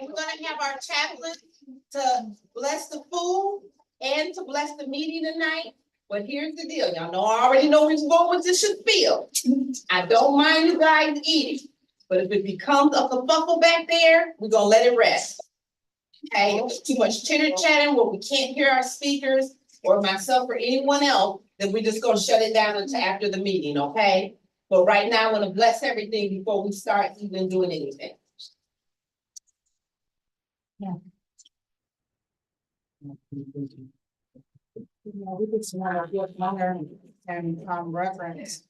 We're gonna have our chaplain to bless the food and to bless the meeting tonight. But here's the deal, y'all know I already know which going with this should feel. I don't mind you guys eating, but if it becomes a kerfuffle back there, we're gonna let it rest. Okay, if there's too much chitter chatting where we can't hear our speakers or myself or anyone else, then we're just gonna shut it down until after the meeting, okay? But right now, I wanna bless everything before we start even doing anything. We just want to give honor and reverence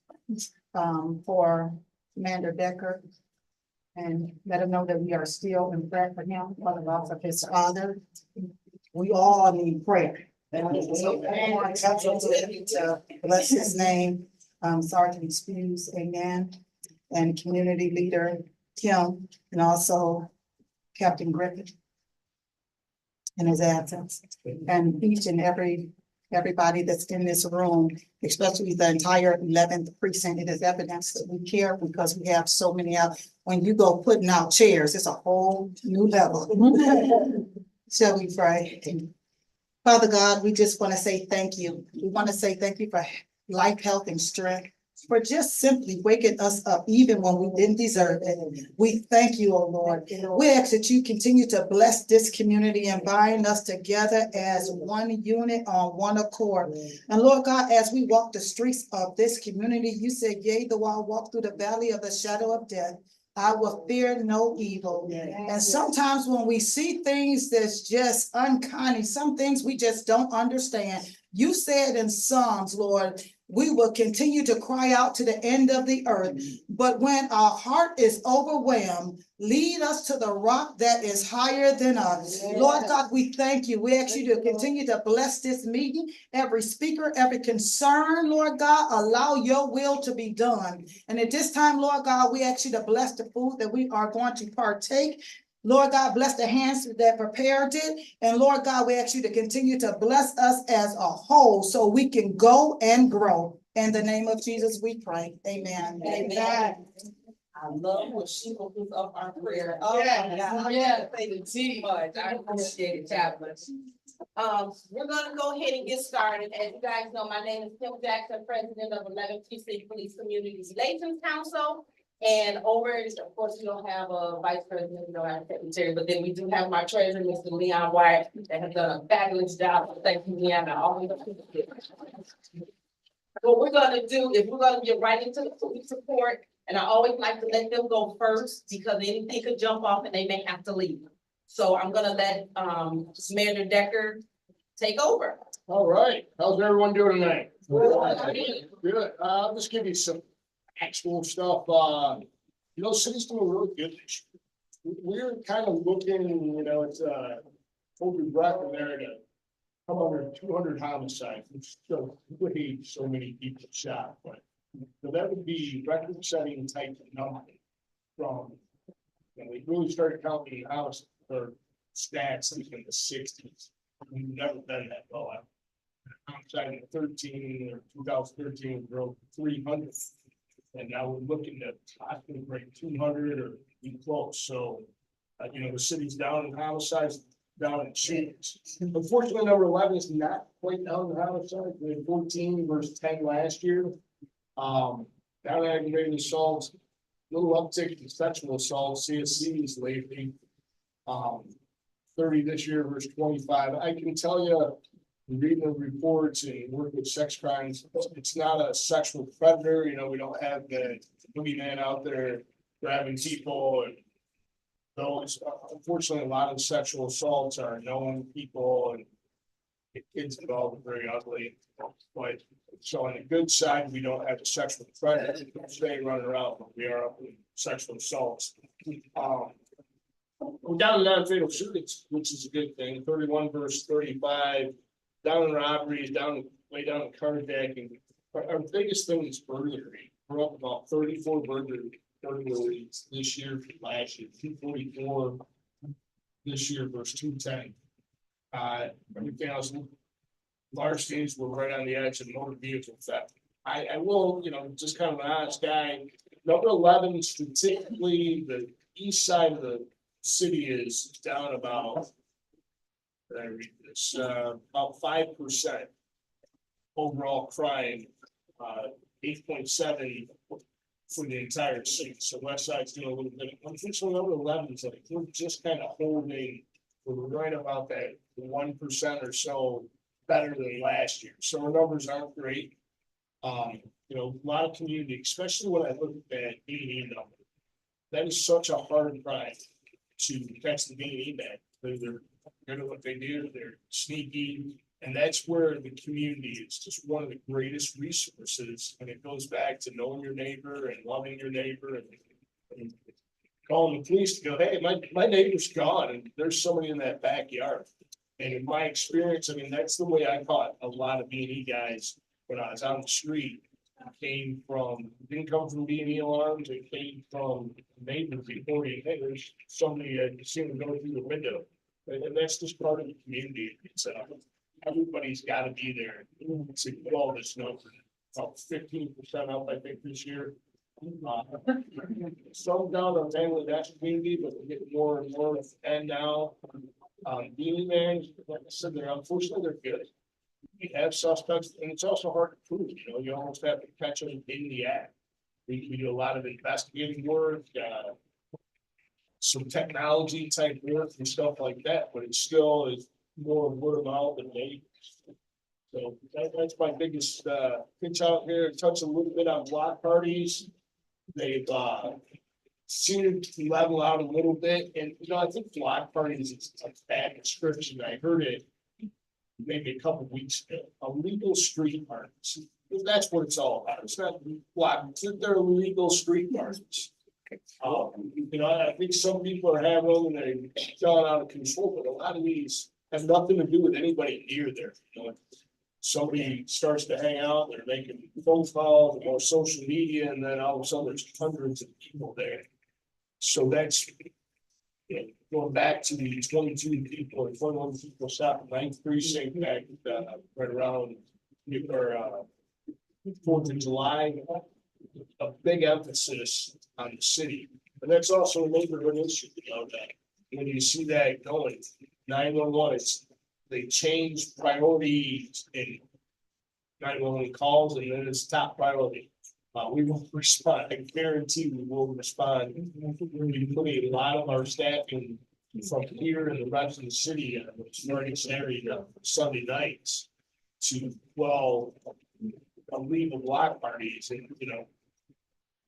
for Commander Decker. And let him know that we are still in prayer for him, for the loss of his father. We all need prayer. And so everyone to bless his name, Sergeant Spews, amen. And community leader Tim, and also Captain Griffin in his absence. And each and everybody that's in this room, especially the entire 11th precinct, it is evidence that we care because we have so many out. When you go putting out chairs, it's a whole new level. Shall we pray? Father God, we just want to say thank you. We want to say thank you for life, health, and strength, for just simply waking us up even when we didn't deserve it. We thank you, oh Lord. We ask that you continue to bless this community and bind us together as one unit on one accord. And Lord God, as we walk the streets of this community, you said, yea, though I walk through the valley of the shadow of death, I will fear no evil. And sometimes when we see things that's just unkind, some things we just don't understand. You said in Psalms, Lord, we will continue to cry out to the end of the earth. But when our heart is overwhelmed, lead us to the rock that is higher than us. Lord God, we thank you. We ask you to continue to bless this meeting, every speaker, every concern, Lord God, allow your will to be done. And at this time, Lord God, we ask you to bless the food that we are going to partake. Lord God, bless the hands that prepared it. And Lord God, we ask you to continue to bless us as a whole so we can go and grow. In the name of Jesus, we pray. Amen. Amen. I love when she opens up our prayer. Oh, yeah. Say the G much. I appreciate it, chaplain. We're gonna go ahead and get started. As you guys know, my name is Kim Jackson, president of 11th Precinct Police Community Relations Council. And over, of course, we don't have a vice president, we don't have a secretary, but then we do have my treasurer, Mr. Leon White, that has done a fabulous job. So thank you, Leon. I always appreciate it. What we're gonna do is we're gonna get right into the police report. And I always like to let them go first because anything could jump off and they may have to leave. So I'm gonna let Commander Decker take over. All right, how's everyone doing tonight? Good. I'll just give you some actual stuff. City's doing really good this year. We're kind of looking, it's over breath in there to come under 200 homicides, which so way so many people shot, but so that would be record-setting type of number from. We really started counting house or stats in the 60s. We've never been that low. Homicide in 2013 broke 300. And now we're looking to possibly break 200 or be close. So, the city's down in homicides, down in shootings. Unfortunately, number 11 is not quite down in homicides. We had 14 versus 10 last year. Down aggravated assaults, little uptick in sexual assault, CSCs lately. 30 this year versus 25. I can tell you, reading the reports and working with sex crimes, it's not a sexual predator. We don't have the boogeyman out there grabbing people. And those, unfortunately, a lot of sexual assaults are known people and kids involved are very ugly. But so on the good side, we don't have a sexual predator stay running around, but we are up in sexual assaults. We're down in non-fatal shootings, which is a good thing. 31 versus 35. Down in robberies, way down in carjacking. Our biggest thing is burglary. We're up about 34 burglaries this year from last year, 244 this year versus 210. Everything else, large things were right on the edge of motor vehicle theft. I will, just kind of an honest guy. Number 11, statistically, the east side of the city is down about, did I read this, about 5% overall crime, 8.7 for the entire city. So West Side's doing a little bit. Unfortunately, number 11 is like we're just kind of holding. We're right about that 1% or so better than last year. So our numbers aren't great. You know, a lot of community, especially when I look at that B&E number, that is such a hard crime to catch the B&E man. They're good at what they do. They're sneaky. And that's where the community is just one of the greatest resources. And it goes back to knowing your neighbor and loving your neighbor and calling the police to go, hey, my neighbor's gone and there's somebody in that backyard. And in my experience, I mean, that's the way I caught a lot of B&E guys when I was on the street. Didn't come from B&E alarms, it came from neighbors reporting, hey, there's somebody seen them go through the window. And that's just part of the community. It's everybody's got to be there to put all this number. About 15% up, I think, this year. Some down on Bangladesh community, but we're getting more and more. And now, B&E man, like I said, unfortunately they're good. We have suspects, and it's also hard to prove. You know, you almost have to catch them in the act. We do a lot of investigating work, some technology type work and stuff like that, but it still is more word of mouth than neighbors. So that's my biggest pitch out here. Touch a little bit on block parties. They've seemed to level out a little bit, and you know, I think block parties is a bad description. I heard it maybe a couple weeks ago. Illegal street parties. That's what it's all about. It's not block. They're illegal street parties. You know, I think some people are having them and they've gone out of control, but a lot of these have nothing to do with anybody near there. You know, somebody starts to hang out, they're making phone calls or social media, and then all of a sudden there's hundreds of people there. So that's, you know, going back to the 22 people or 21 people shot in 11th Precinct back right around 4th of July. A big emphasis on the city, and that's also a neighborhood issue. You know, that when you see that going, 911, they change priorities in 911 calls, and then it's top priority. We will respond. I guarantee we will respond. We put a lot of our staffing from here and the rest of the city, starting Saturday to Sunday nights, to leave the block parties, and you know,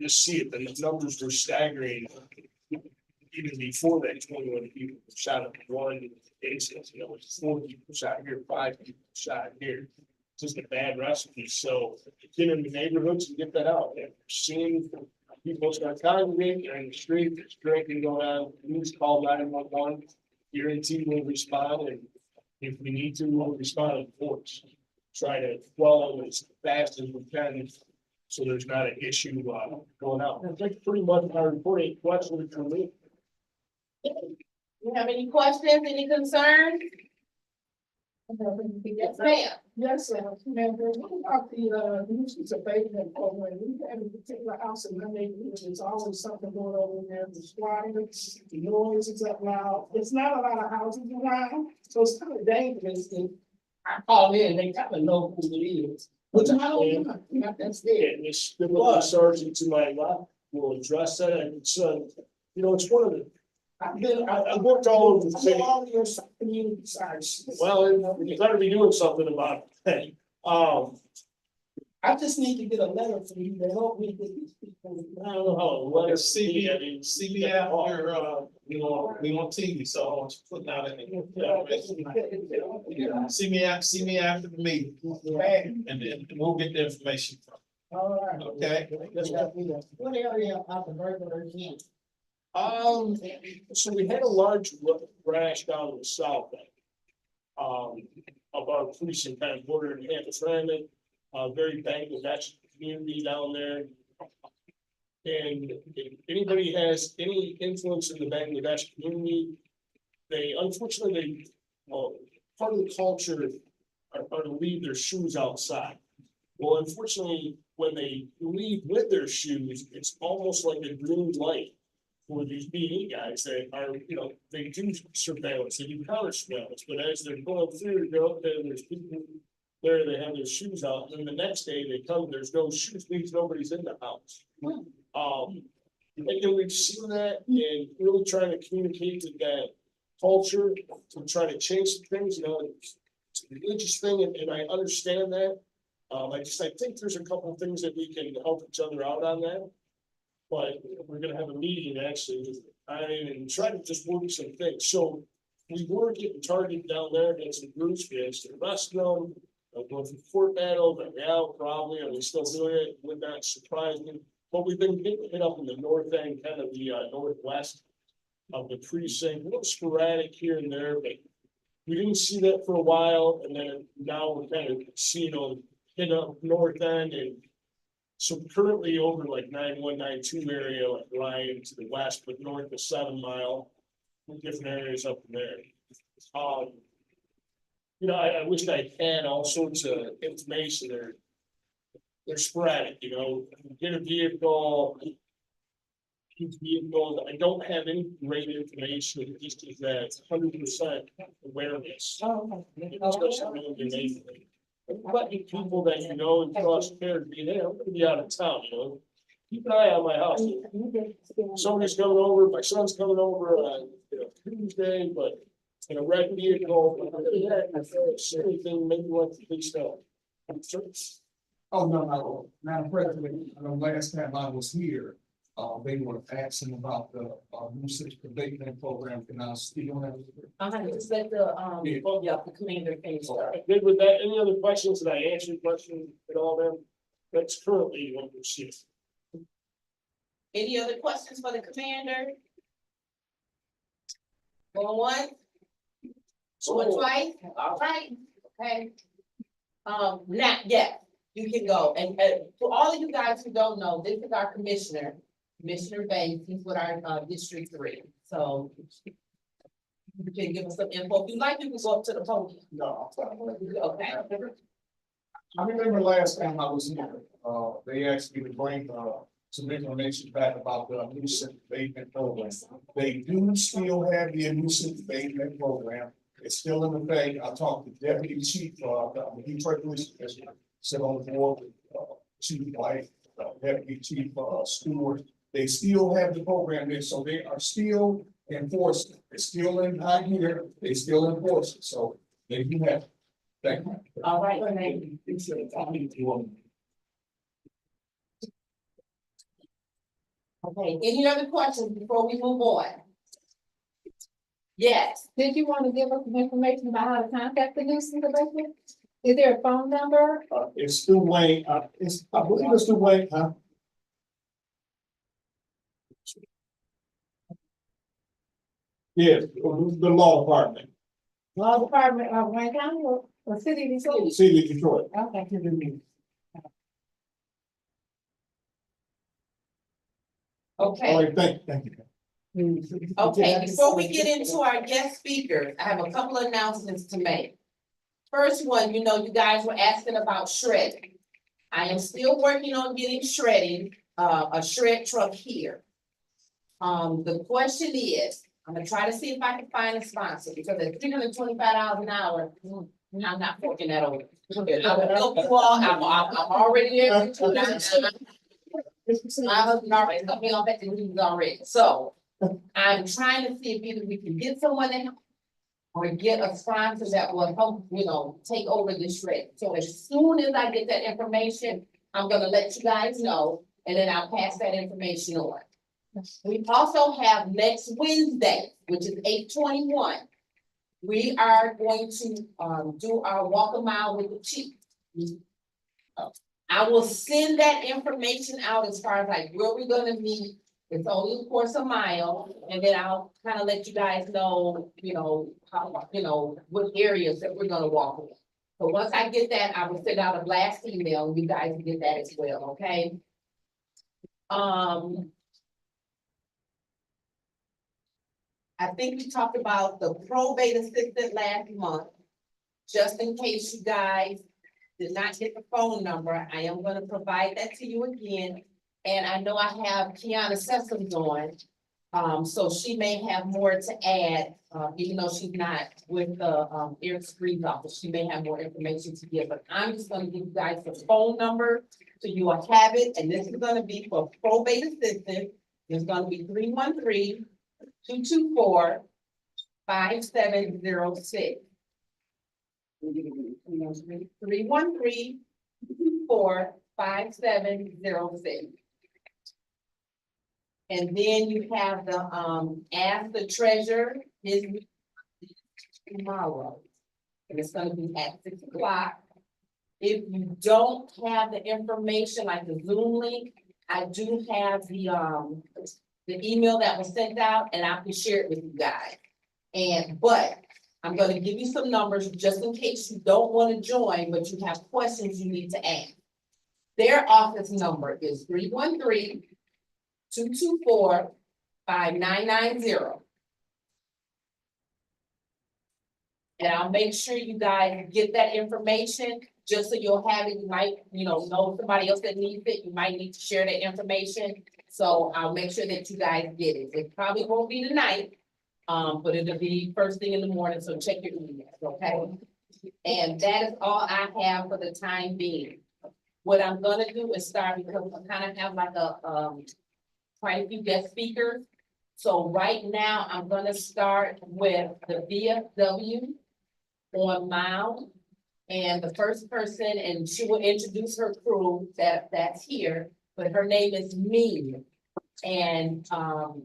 just see it. The numbers were staggering. Even before that, 21 people shot up one incident. You know, it's 4 people shot here, 5 people shot here. Just a bad recipe. So get in the neighborhoods and get that out. And seeing people start congregating in the street, there's drinking going on. Please call 911. Guarantee we'll respond, and if we need to, we'll respond in force. Try to follow as fast as we can, so there's not an issue going out. That's pretty much my report. Any questions for me? You have any questions, any concerns? Yes, ma'am. Yes, sir. Ma'am, what about the nuisance abatement program? We have a particular house in my neighborhood. There's always something going on in there. The squatters, the noise is up loud. There's not a lot of houses around, so it's kind of dangerous. And I call in, they kind of know who it is. But I don't know. That's it. And this, the sergeant to my left will address that. And it's, you know, it's one of the. I've worked all over the city. All your community sides. Well, you better be doing something about it. I just need to get a letter from you to help me get these people. I don't know how a letter See I mean, me after, we on TV, so I want you to put that in. See me after the meeting, and then we'll get the information from. All right. Okay. What area of the burglar again? So we had a large crash down in the south end. Of our precinct, kind of bordered campus Raymond, very Bangladesh community down there. And if anybody has any influence in the Bangladesh community, they unfortunately, part of the culture are to leave their shoes outside. Well, unfortunately, when they leave with their shoes, it's almost like a green light for these BA guys that are, they do surveillance, they do counter surveillance, but as they're going through, there's people there, they have their shoes out, and then the next day they come, there's no shoes, means nobody's in the house. And we've seen that and really trying to communicate to that culture to try to change some things, it's a religious thing, and I understand that. I think there's a couple of things that we can help each other out on that. But we're gonna have a meeting actually with and try to just work some things. So we were getting targeted down there against the groups, we had to arrest them. Going through court battle, but yeah, probably, and we still doing it, would not surprise me. But we've been getting hit up in the north end, kind of the northwest of the precinct, a little sporadic here and there, but we didn't see that for a while, and then now we're kind of seeing on hit up north end, and so currently over like 9192 area, like Ryan to the west, but north of 7 Mile, different areas up in there. I wish I had all sorts of information there. They're sporadic, get a vehicle. I don't have any great information, it just is that 100% awareness. Especially when you're neighboring. But people that and trust care to be there, I'm gonna be out of town, keep an eye on my house. Somebody's coming over, my son's coming over on Tuesday, but in a red vehicle, anything, maybe what the police know. Oh, no, Madam President, last time I was here, they were asking about the, nuisance abatement program, and I still have. Just let the commander finish. Good with that, any other questions, did I answer your question at all then? That's currently what we're seeing. Any other questions for the commander? Going once? Going twice? All right, okay. Not yet, you can go, and for all of you guys who don't know, this is our commissioner, Commissioner Banks, he's with our District 3, so. You can give us some info, if you like, you can go up to the podium. No. Okay. I remember last time I was here, they asked me to bring, some information back about the nuisance abatement program. They do still have the nuisance abatement program. It's still in effect. I talked to Deputy Chief, Detroit Police Commissioner, sit on the board with, Chief White, Deputy Chief, Stewart. They still have the program there, so they are still enforcing. It's still in high gear, they still enforce it, so they do have. Thank you. All right, thank you. Okay, any other questions before we move on? Yes, Did you want to give us some information about how to contact the nuisance abatement? Is there a phone number? It's Stu Wayne, I believe it's Stu Wayne, huh? Yes, the law department, Law Department of Wayne County or City of Detroit? City of Detroit. Okay. All okay, right, thank you. okay, before we get into our guest speakers, I have a couple of announcements to make. First one, you guys were asking about shredding. I am still working on getting shredding, a shred truck here. The question is, I'm gonna try to see if I can find a sponsor, because at $325 an hour, I'm not forking that over. I will help you all, I'm already there. My husband already cut me off at the news already, so I'm trying to see if either we can get someone in or get a sponsor that will help, take over this shred. So as soon as I get that information, I'm gonna let you guys know, and then I'll pass that information on. We also have next Wednesday, which is 8/21. We are going to do our walk a mile with the chief. I will send that information out as far as like where we're gonna meet. It's only of course a mile, and then I'll kind of let you guys know, how, what areas that we're gonna walk in. So once I get that, I will send out a blast email, and you guys can get that as well, okay? I think we talked about the probate assistant last month. Just in case you guys did not get the phone number, I am gonna provide that to you again. And I know I have Kiana Sessoms on. So she may have more to add, even though she's not with the, Eric Screed's office, she may have more information to give, but I'm just gonna give you guys the phone number. So you will have it, and this is gonna be for probate assistant. It's gonna be 313-224-5706. 313-224-5706. And then you have the, ask the treasurer, his tomorrow. And it's gonna be at 6 o'clock. If you don't have the information, like the Zoom link, I do have the email that was sent out, and I can share it with you guys. But I'm gonna give you some numbers just in case you don't wanna join, but you have questions you need to ask. Their office number is 313-224-5990. And I'll make sure you guys get that information, just so you'll have it. You might, know somebody else that needs it. You might need to share that information. So I'll make sure that you guys get it. It probably won't be tonight, but it'll be first thing in the morning, so check your emails, okay? And that is all I have for the time being. What I'm gonna do is start, because I kind of have like quite a few guest speakers. So right now, I'm gonna start with the VFW on Mile. And the first person, and she will introduce her crew that's here, but her name is Ming. And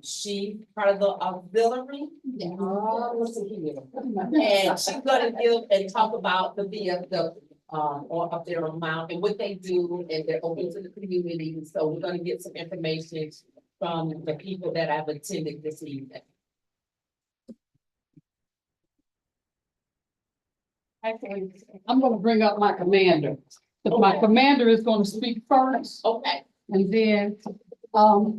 she part of the auxiliary. Listen here. And she's gonna give and talk about the VFW or up there on Mount and what they do, and they're open to the community. So we're gonna get some information from the people that I've attended this evening. Actually, I'm gonna bring up my commander, but my commander is gonna speak first, Okay, and then,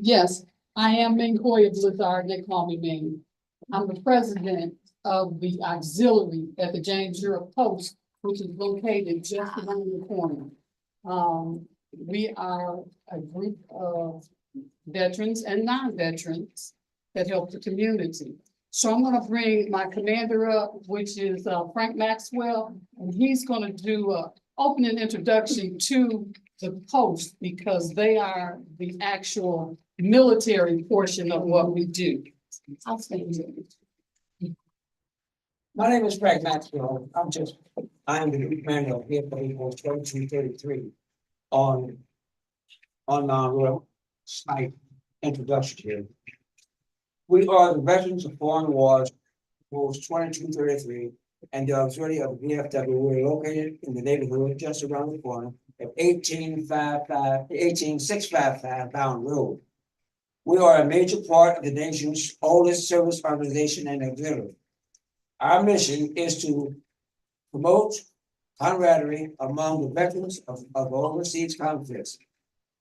yes, I am Ming Hoya Blizzard, they call me Ming. I'm the president of the auxiliary at the James Europe Post, which is located just around the corner. We are a group of veterans and non-veterans that help the community. So I'm gonna bring my commander up, which is Frank Maxwell, and he's gonna do a opening introduction to the post, because they are the actual military portion of what we do. I'll stay here. My name is Frank Maxwell. I am the commander of VFW 2233 on real slight introduction here. We are the Veterans of Foreign Wars, Post 2233, and the auxiliary of the VFW. We're located in the neighborhood just around the corner at 18655 Bound Road. We are a major part of the nation's oldest service organization and auxiliary. Our mission is to promote camaraderie among the veterans of overseas conflicts.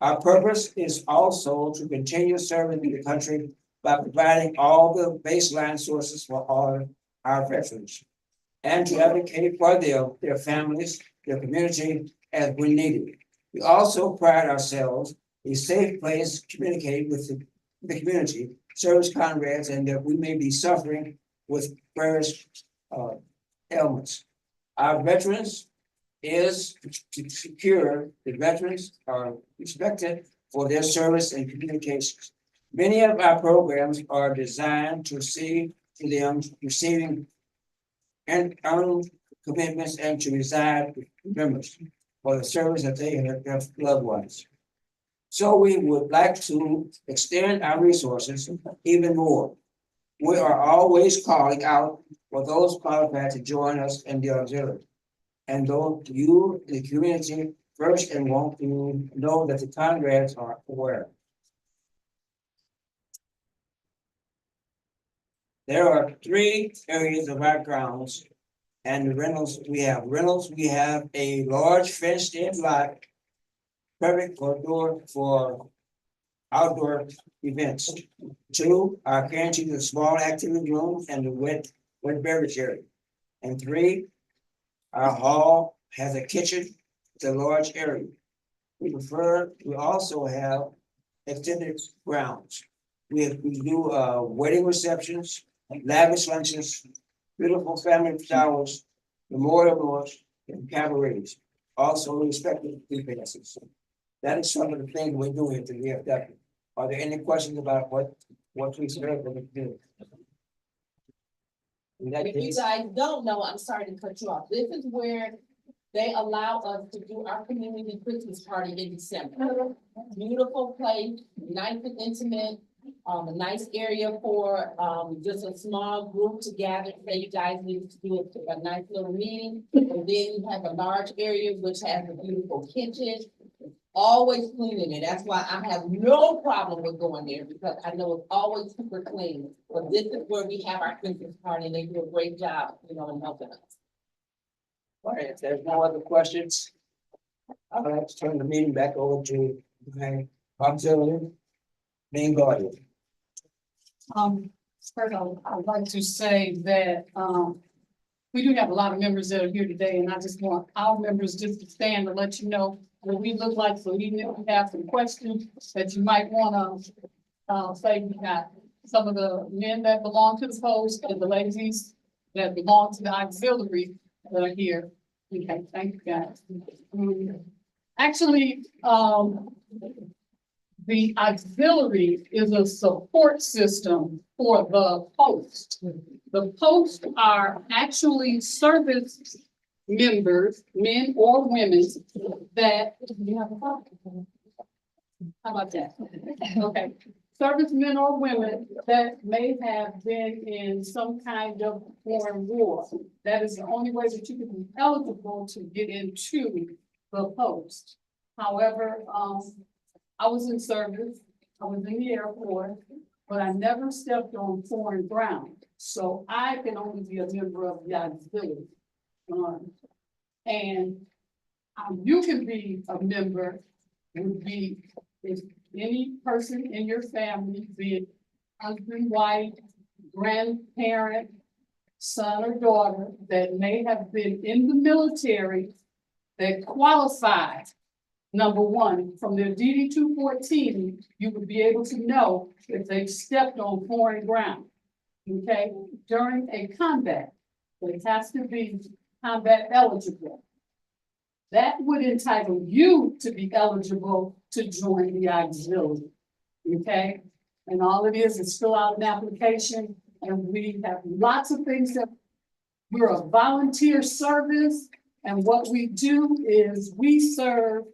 Our purpose is also to continue serving the country by providing all the baseline sources for all our veterans, and to advocate for their families, their community as we need it. We also pride ourselves a safe place to communicate with the community, service comrades, and that we may be suffering with various ailments. Our veterans is to secure the veterans are respected for their service and communications. Many of our programs are designed to see to them receiving and earned commitments and to reside with members for the service that they have loved ones. So we would like to extend our resources even more. We are always calling out for those qualified to join us in the auxiliary. And though you, the community, first and want to know that the comrades are aware. There are 3 areas of our grounds and the rentals. We have a large fenced-in lot, perfect for outdoor events. 2, our canteen is a small activity room and the wet beverage area. And 3, our hall has a kitchen. It's a large area. We also have extended grounds. we do wedding receptions, lavish lunches, beautiful family showers, memorial doors, and cabarets. Also respecting the passes. That is some of the things we're doing at the VFW. Are there any questions about what we serve and do? In that If you case, guys don't know, I'm sorry to cut you off. This is where they allow us to do our community Christmas party in December. Beautiful place, nice and intimate, a nice area for, just a small group to gather. Say you guys need to do a nice little meeting. And then you have a large area which has a beautiful kitchen. Always clean in it. That's why I have no problem with going there because I know it's always super clean. But this is where we have our Christmas party and they do a great job, in helping us. all right, if there's no other questions, I'd like to turn the meeting back over to my auxiliary, main guardian. First I'd like to say that, we do have a lot of members that are here today, and I just want our members just to stand and let you know what we look like, so even if you have some questions that you might wanna, say, we got some of the men that belong to the post and the ladies that belong to the auxiliary that are here. Okay, thank you, guys. Actually, the auxiliary is a support system for the post. The posts are actually service members, men or women, that, you have a thought? How about that? Okay, servicemen or women that may have been in some kind of foreign war. That is the only way that you can be eligible to get into the post. However, I was in service, I was in the Air Force, but I never stepped on foreign ground. So I can only be a member of the auxiliary. And you can be a member, would be if any person in your family, be it husband, wife, grandparent, son or daughter, that may have been in the military that qualified. Number one, from their DD 214, you would be able to know if they've stepped on foreign ground. Okay, during a combat, but it has to be combat eligible. That would entitle you to be eligible to join the auxiliary. Okay, and all it is fill out an application, and we have lots of things that we're a volunteer service, and what we do is we serve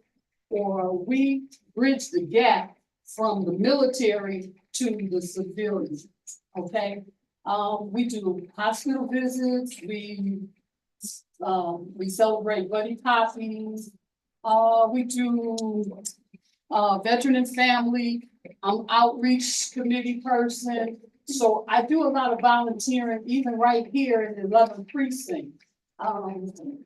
or we bridge the gap from the military to the civilians. Okay. We do hospital visits, we celebrate buddy poppies, we do veteran and family, I'm outreach committee person. So I do a lot of volunteering, even right here in the 11th Precinct.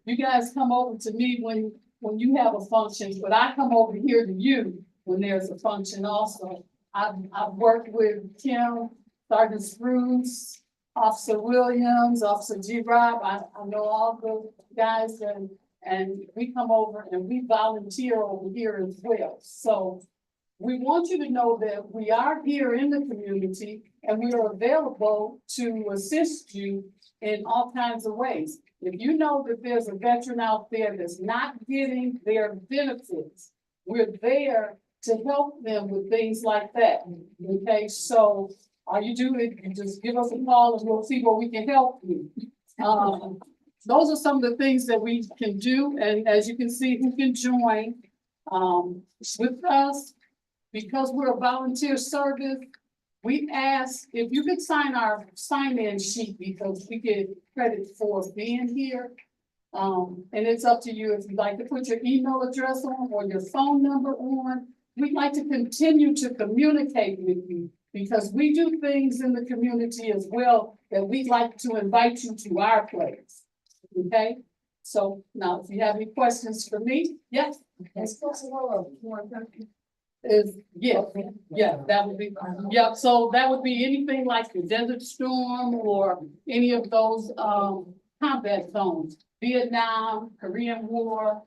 You guys come over to me when you have a function, but I come over here to you when there's a function also. I've worked with Kim, Sergeant Spruce, Officer Williams, Officer G. Rob. I know all the guys and we come over and we volunteer over here as well. So we want you to know that we are here in the community and we are available to assist you in all kinds of ways. If you know that there's a veteran out there that's not getting their benefits, we're there to help them with things like that. Okay, so all you do is you just give us a call and we'll see where we can help you. Those are some of the things that we can do, and as you can see, who can join with us. Because we're a volunteer service, we ask if you could sign our sign-in sheet because we get credit for being here. And it's up to you if you'd like to put your email address on or your phone number on. We'd like to continue to communicate with you because we do things in the community as well that we'd like to invite you to our place. Okay, so now if you have any questions for me, yes. Yeah, that would be, yeah, so that would be anything like the Desert Storm or any of those combat zones, Vietnam, Korean War,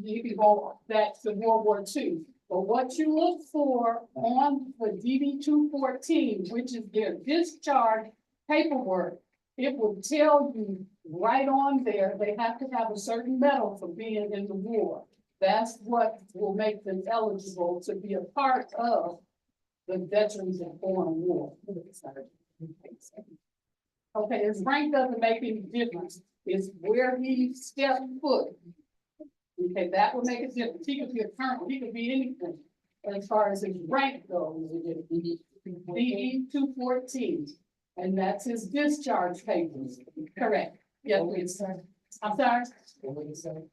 you can go back to World War II. But what you look for on the DD 214, which is their discharge paperwork, it will tell you right on there, they have to have a certain medal for being in the war. That's what will make them eligible to be a part of the Veterans of Foreign War. Okay, his rank doesn't make any difference. It's where he stepped foot. Okay, that would make a difference. He could be a colonel, he could be anything. As far as his rank goes, DD 214. And that's his discharge papers. Correct. Yes, please, sir. I'm sorry. What was you saying?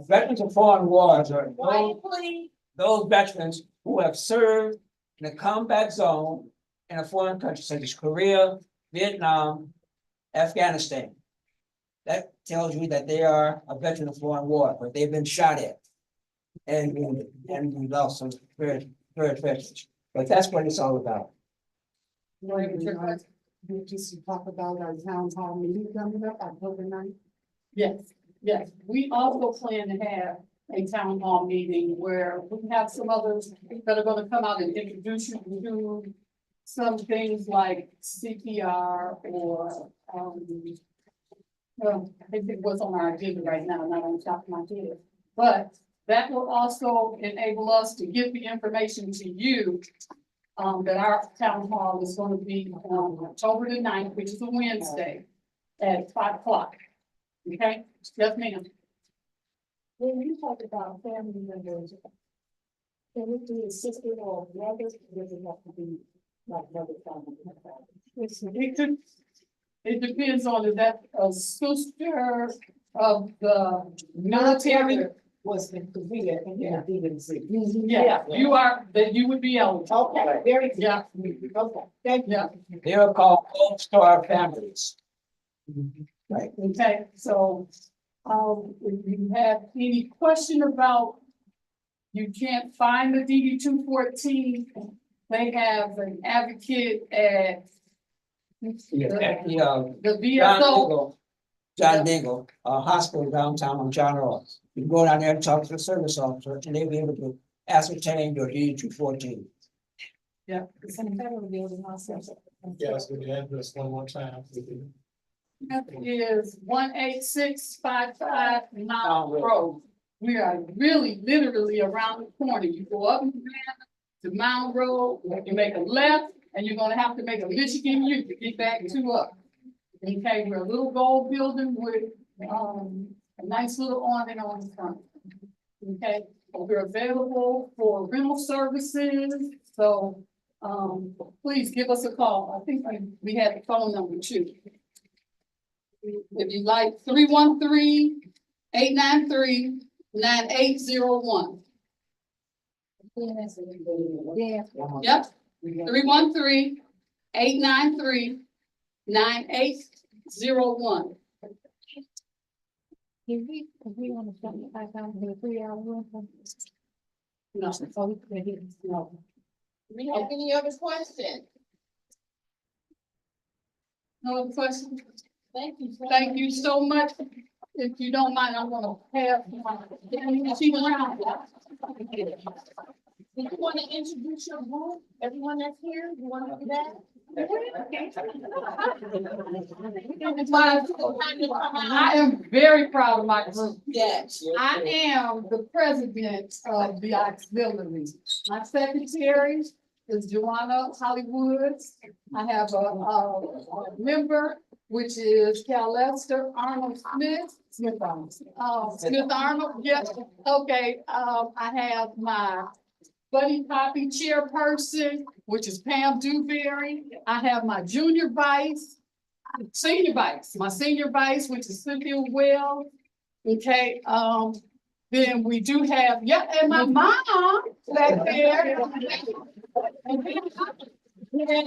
Veterans of foreign wars are Quiet, please. those veterans who have served in a combat zone in a foreign country such as Korea, Vietnam, Afghanistan. That tells you that they are a veteran of foreign war, but they've been shot at. And we lost some very veterans. But that's what it's all about. You just talk about our town hall meeting coming up October 9th. Yes, yes. We also plan to have a town hall meeting where we have some others that are gonna come out and introduce you to some things like CPR or, well, I think what's on our agenda right now, not on top of my head. But that will also enable us to give the information to you that our town hall is going to be on October the 9th, which is a Wednesday at 5 o'clock. Okay, yes, ma'am. When you talk about family members, can it be a sister or a brother, or does it have to be like another family? It depends on if that a sister of the military. Was in Korea and then DNC. Yeah, you are, that you would be eligible. Okay, very good. Yeah, Okay, thank you. yeah. They are called Gold Star families. Right, okay, so, if you have any question about, you can't find the DD 214, they have an advocate at the VSO. John Dingle, hospital downtown on John Ross. You can go down there and talk to the service officer and they'll be able to ascertain your DD 214. Yeah. It's in the federal building also. Yes, with the address one more time. That is 18655 Mount Road. We are really literally around the corner. You go up and down to Mount Road, you make a left, and you're gonna have to make a Michigan U to get back to us. Okay, we're a little gold building with, a nice little awning on the front. Okay, we're available for rental services, so, please give us a call. I think we had the phone number too. If you like, 313-893-9801. Yep, 313-893-9801. If we want to start the 3-hour room. No, No. Do we have any other questions? no other questions? Thank you. Thank you so much. If you don't mind, I'm gonna pass my, she around. Do you want to introduce your group? Everyone that's here, you want to do that? I am very proud of my group. Yes. I am the president of the auxiliary. My secretary is Joanna Hollywoods. I have a member, which is Cal Lester Arnold Smith. Smith Arnold, yes, okay, I have my Buddy Poppy chairperson, which is Pam Dewberry. I have my senior vice, my senior vice, which is Cynthia Well. Okay, then we do have, and my mom back there. Okay,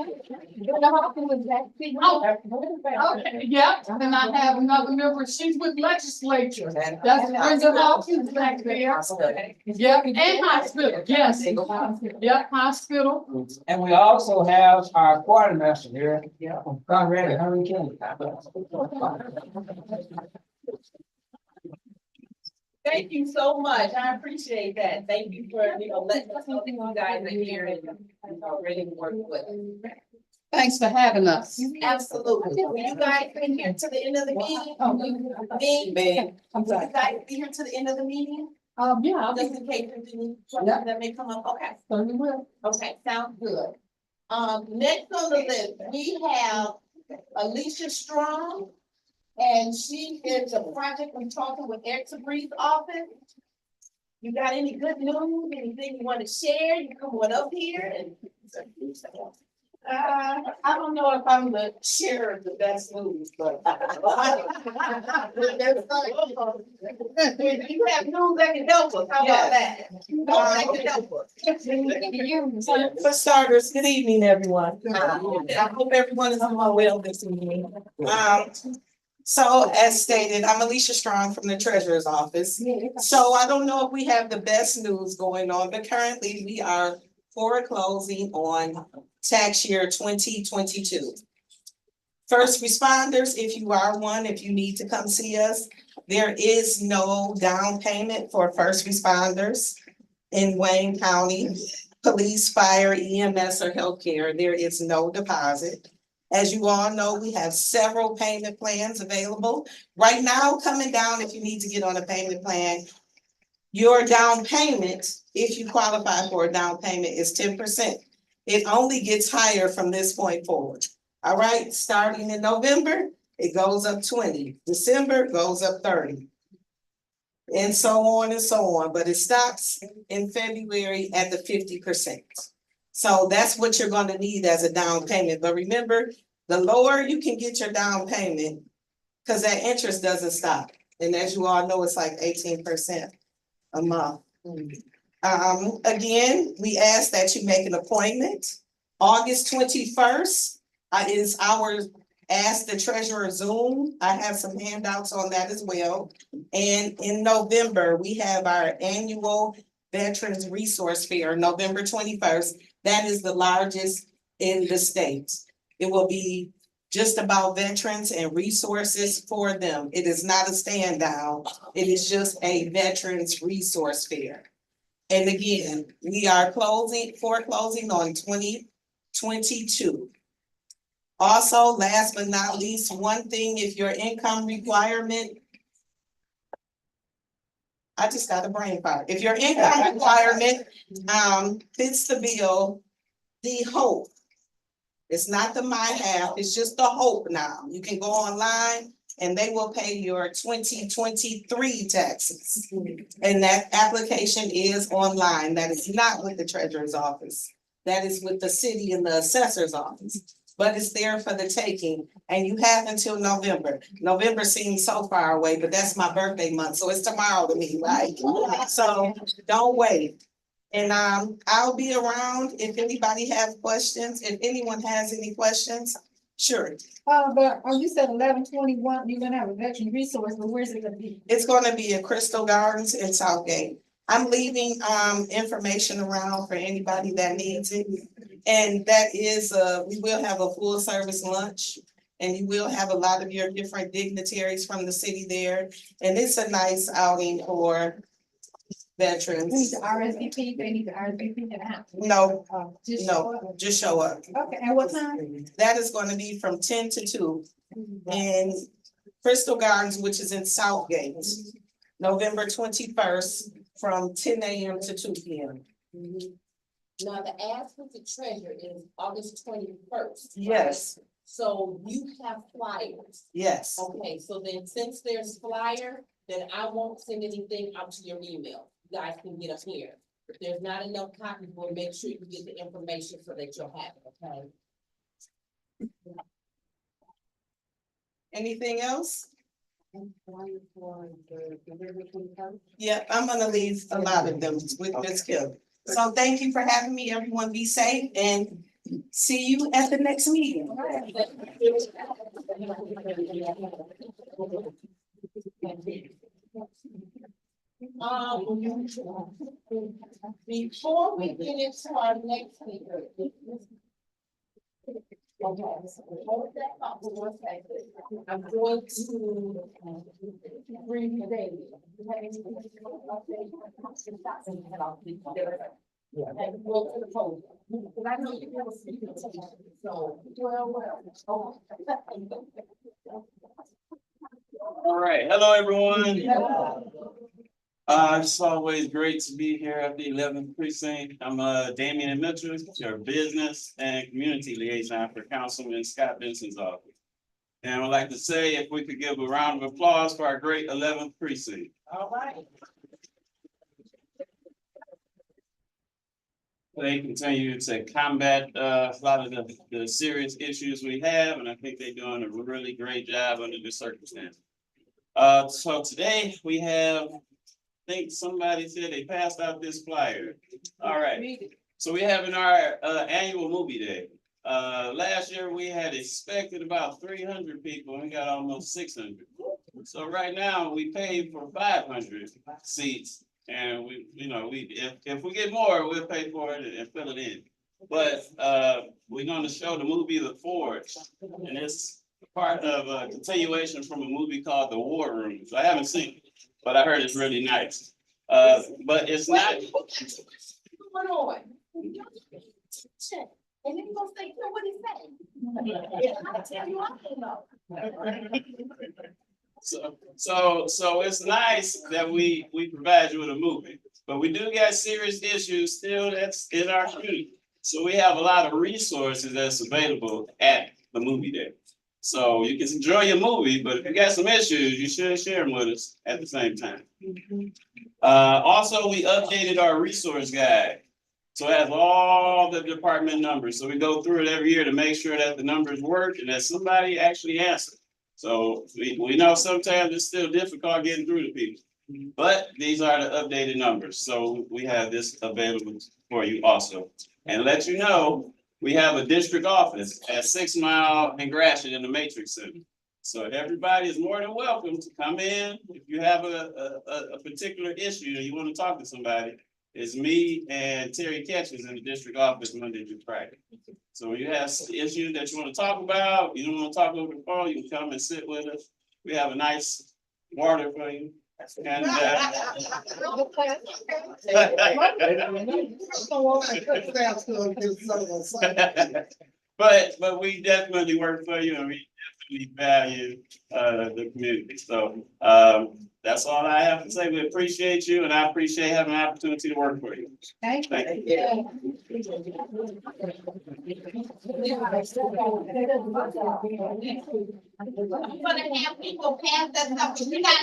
yeah, and I have another member, she's with legislature, that's Brenda Hawkins back there. Yep, and hospital, yes, yep, hospital. And we also have our quartermaster here, from Conrad and Henry County. Thank you so much. I appreciate that. Thank you for, letting us know that you guys are here and ready to work with. Thanks for having us. Absolutely. Will you guys be here to the end of the meeting? I'm Will you guys be here to the end of the meeting? Yeah, I'll Just be, in case there's any questions that may come up. Okay. certainly will. Okay, sounds good. Next on the list, we have Alicia Strong. And she is a project consultant with Exabree's office. You got any good news, anything you want to share? You come on up here and. I don't know if I'm the share of the best news, but. If you have news that can help us, how about that? That can help us. For starters, good evening, everyone. I hope everyone is doing well this evening. So as stated, I'm Alicia Strong from the Treasurer's Office. So I don't know if we have the best news going on, but currently we are foreclosing on tax year 2022. First responders, if you are one, if you need to come see us, there is no down payment for first responders in Wayne County. Police, fire, EMS, or healthcare, there is no deposit. As you all know, we have several payment plans available. Right now, coming down, if you need to get on a payment plan, your down payment, if you qualify for a down payment, is 10%. It only gets higher from this point forward. All right, starting in November, it goes up 20. December goes up 30. And so on and so on, but it stops in February at the 50%. So that's what you're gonna need as a down payment, but remember, the lower you can get your down payment, because that interest doesn't stop. And as you all know, it's like 18% a month. Again, we ask that you make an appointment. August 21st is our Ask the Treasurer Zoom. I have some handouts on that as well. And in November, we have our annual Veterans Resource Fair, November 21st. That is the largest in the state. It will be just about veterans and resources for them. It is not a stand down. It is just a Veterans Resource Fair. And again, we are foreclosing on 2022. Also, last but not least, one thing, if your income requirement, I just got a brain fart. If your income requirement fits the bill, the HOPE. It's not the MyHab, it's just the HOPE now. You can go online and they will pay your 2023 taxes. And that application is online. That is not with the Treasurer's Office. That is with the city and the assessor's office. But it's there for the taking, and you have until November. November seems so far away, but that's my birthday month, so it's tomorrow to me, right? So don't wait. And I'll be around if anybody has questions, if anyone has any questions, sure. But you said 11/21, you're gonna have a veteran resource, but where's it gonna be? It's gonna be at Crystal Gardens in Southgate. I'm leaving information around for anybody that needs it. And that is, we will have a full service lunch. And you will have a lot of your different dignitaries from the city there. And it's a nice outing for They need veterans. to RSVP, they need to RSVP and how? No, Just show no, up. just show up. Okay, and what time? That is gonna be from 10 to 2 in Crystal Gardens, which is in Southgate. November 21st from 10 a.m. to 2 p.m. Now, the ask with the treasurer is August 21st. Yes, So you have flyers. yes. Okay, so then since there's flyer, then I won't send anything out to your email. You guys can get up here. If there's not enough copies, we'll make sure you get the information so that you'll have it, okay? Anything else? Yeah, I'm gonna leave a lot of them with Ms. Kim. So thank you for having me. Everyone be safe and See you at the next meeting. Before we get into our next speaker. Okay, so hold that thought for 1 second. I'm going to bring the baby. And go to the podium. Because I know you're gonna speak to someone, so, well. All right, hello, everyone. It's always great to be here at the 11th Precinct. I'm Damian Mitchell, your business and community liaison for Councilman Scott Benson's office. And I would like to say if we could give a round of applause for our great 11th Precinct. All right. They continue to combat a lot of the serious issues we have, and I think they're doing a really great job under the circumstances. So today we have, I think somebody said they passed out this flyer. All right, so we have in our annual movie day. Last year we had expected about 300 people and we got almost 600. So right now we paid for 500 seats. And if we get more, we'll pay for it and fill it in. But we're going to show the movie The Forge, and it's part of a continuation from a movie called The War Room. So I haven't seen it, but I heard it's really nice. But it's not. What's going on? And then you're gonna say, what he said? I tell you, I don't know. So it's nice that we provide you with a movie, but we do got serious issues still that's in our community. So we have a lot of resources that's available at the movie day. So you can enjoy your movie, but if you got some issues, you should share them with us at the same time. Also, we updated our resource guide. So it has all the department numbers. So we go through it every year to make sure that the numbers work and that somebody actually answers. So we know sometimes it's still difficult getting through to people, but these are the updated numbers. So we have this available for you also. And let you know, we have a district office at 6 Mile and Gratiot in the Matrix Center. So everybody is more than welcome to come in. If you have a particular issue and you want to talk to somebody, it's me and Terry Catches in the district office Monday through Friday. So when you have issues that you want to talk about, you don't want to talk over the phone, you can come and sit with us. We have a nice water for you. And, but we definitely work for you and we definitely value the community. So that's all I have to say. We appreciate you and I appreciate having an opportunity to work for you. Thank you. Thank you. I'm gonna have people pass that stuff. You got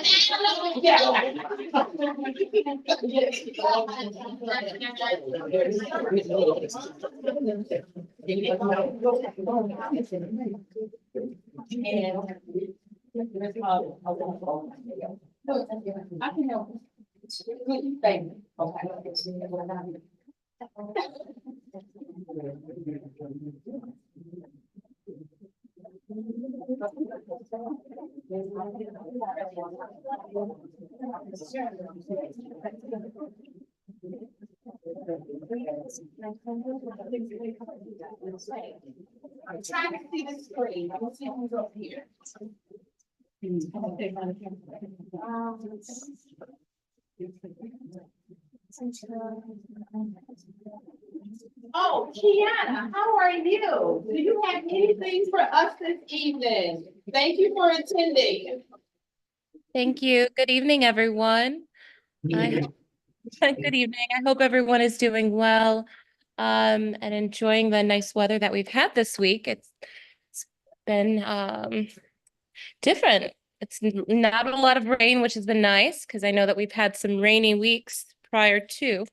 I can help. Thank you. Okay. I'm trying to see the screen. I'm see who's up here. Oh, Kiana, how are you? Do you have anything for us this evening? Thank you for attending. Thank you. Good evening, everyone. Good evening. I hope everyone is doing well and enjoying the nice weather that we've had this week. It's been different. It's not a lot of rain, which has been nice because I know that we've had some rainy weeks prior to.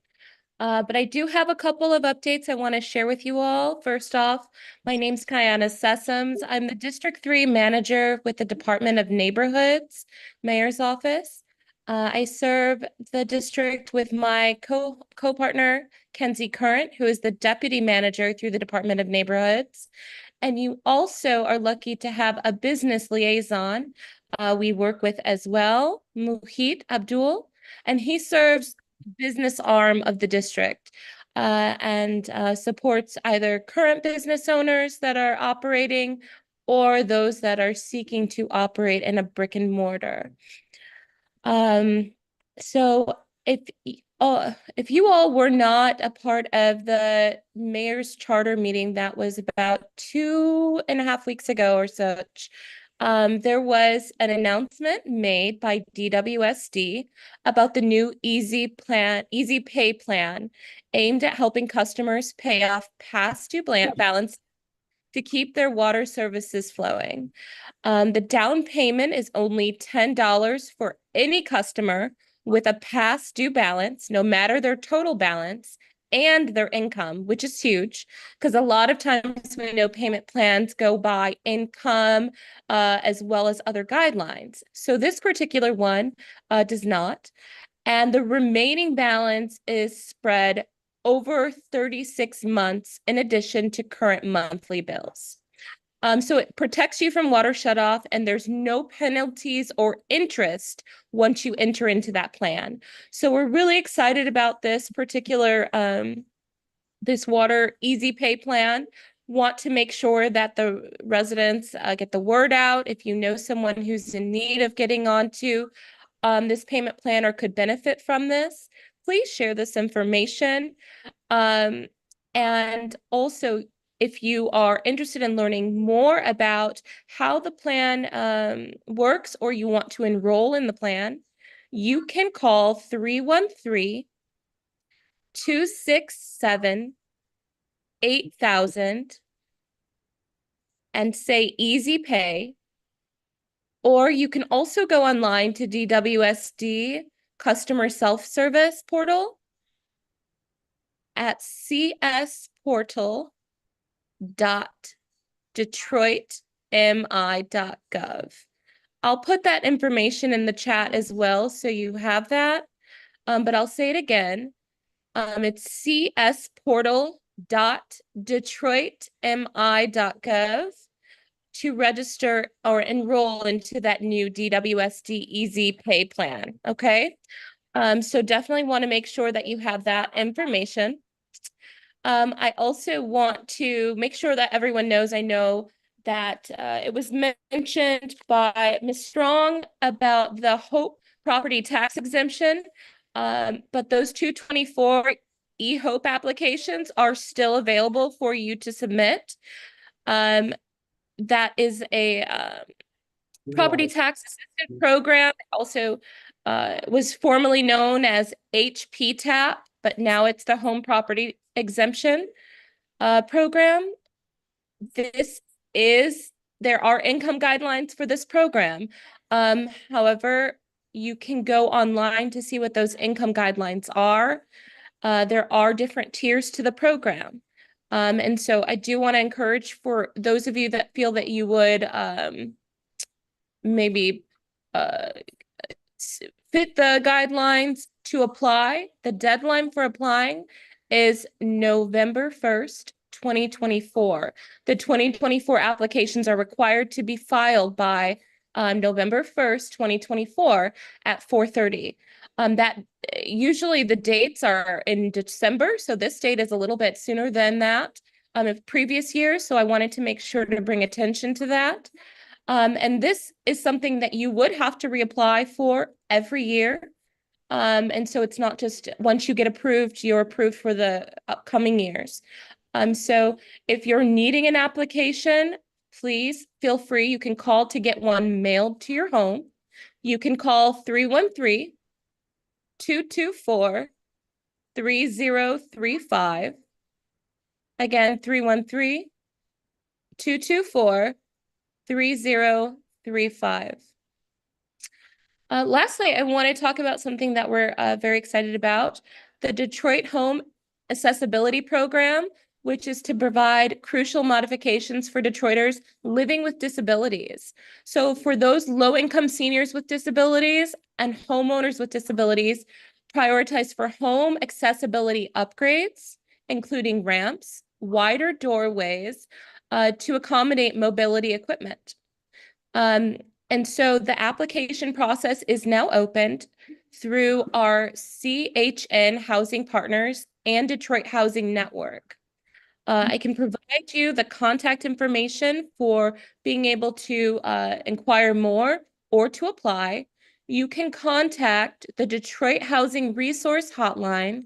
But I do have a couple of updates I want to share with you all. First off, my name's Kiana Sessoms. I'm the District 3 manager with the Department of Neighborhoods, Mayor's Office. I serve the district with my co-partner, Kenzie Current, who is the deputy manager through the Department of Neighborhoods. And you also are lucky to have a business liaison we work with as well, Muhit Abdul, and he serves business arm of the district and supports either current business owners that are operating or those that are seeking to operate in a brick and mortar. Um, so if you all were not a part of the mayor's charter meeting that was about 2.5 weeks ago or such, there was an announcement made by DWSD about the new Easy Pay plan aimed at helping customers pay off past due balance to keep their water services flowing. The down payment is only $10 for any customer with a past due balance, no matter their total balance and their income, which is huge because a lot of times we know payment plans go by income as well as other guidelines. So this particular one does not. And the remaining balance is spread over 36 months in addition to current monthly bills. So it protects you from water shutoff, and there's no penalties or interest once you enter into that plan. So we're really excited about this particular this water easy pay plan. Want to make sure that the residents get the word out. If you know someone who's in need of getting onto this payment plan or could benefit from this, please share this information. And also, if you are interested in learning more about how the plan works or you want to enroll in the plan, you can call 313-267-8000 and say Easy Pay. Or you can also go online to DWSD customer self-service portal at csportal.detroitmi.gov. I'll put that information in the chat as well, so you have that. But I'll say it again. It's csportal.detroitmi.gov to register or enroll into that new DWSD Easy Pay plan. Okay. So definitely want to make sure that you have that information. I also want to make sure that everyone knows, I know that it was mentioned by Ms. Strong about the Hope property tax exemption, but those 224 eHope applications are still available for you to submit. That is a property tax assistance program. Also was formerly known as HPTAP, but now it's the Home Property Exemption program. There are income guidelines for this program. However, you can go online to see what those income guidelines are. There are different tiers to the program. And so I do want to encourage for those of you that feel that you would maybe fit the guidelines to apply. The deadline for applying is November 1st, 2024. The 2024 applications are required to be filed by November 1st, 2024 at 4:30. That usually the dates are in December, so this date is a little bit sooner than that of previous years. So I wanted to make sure to bring attention to that. And this is something that you would have to reapply for every year. And so it's not just once you get approved, you're approved for the upcoming years. So if you're needing an application, please feel free. You can call to get one mailed to your home. You can call 313-224-3035. Again, 313-224-3035. Lastly, I want to talk about something that we're very excited about. The Detroit Home Accessibility Program which is to provide crucial modifications for Detroiters living with disabilities. So for those low-income seniors with disabilities and homeowners with disabilities, prioritize for home accessibility upgrades, including ramps, wider doorways, to accommodate mobility equipment. And so the application process is now opened through our CHN Housing Partners and Detroit Housing Network. I can provide you the contact information for being able to inquire more or to apply. You can contact the Detroit Housing Resource Hotline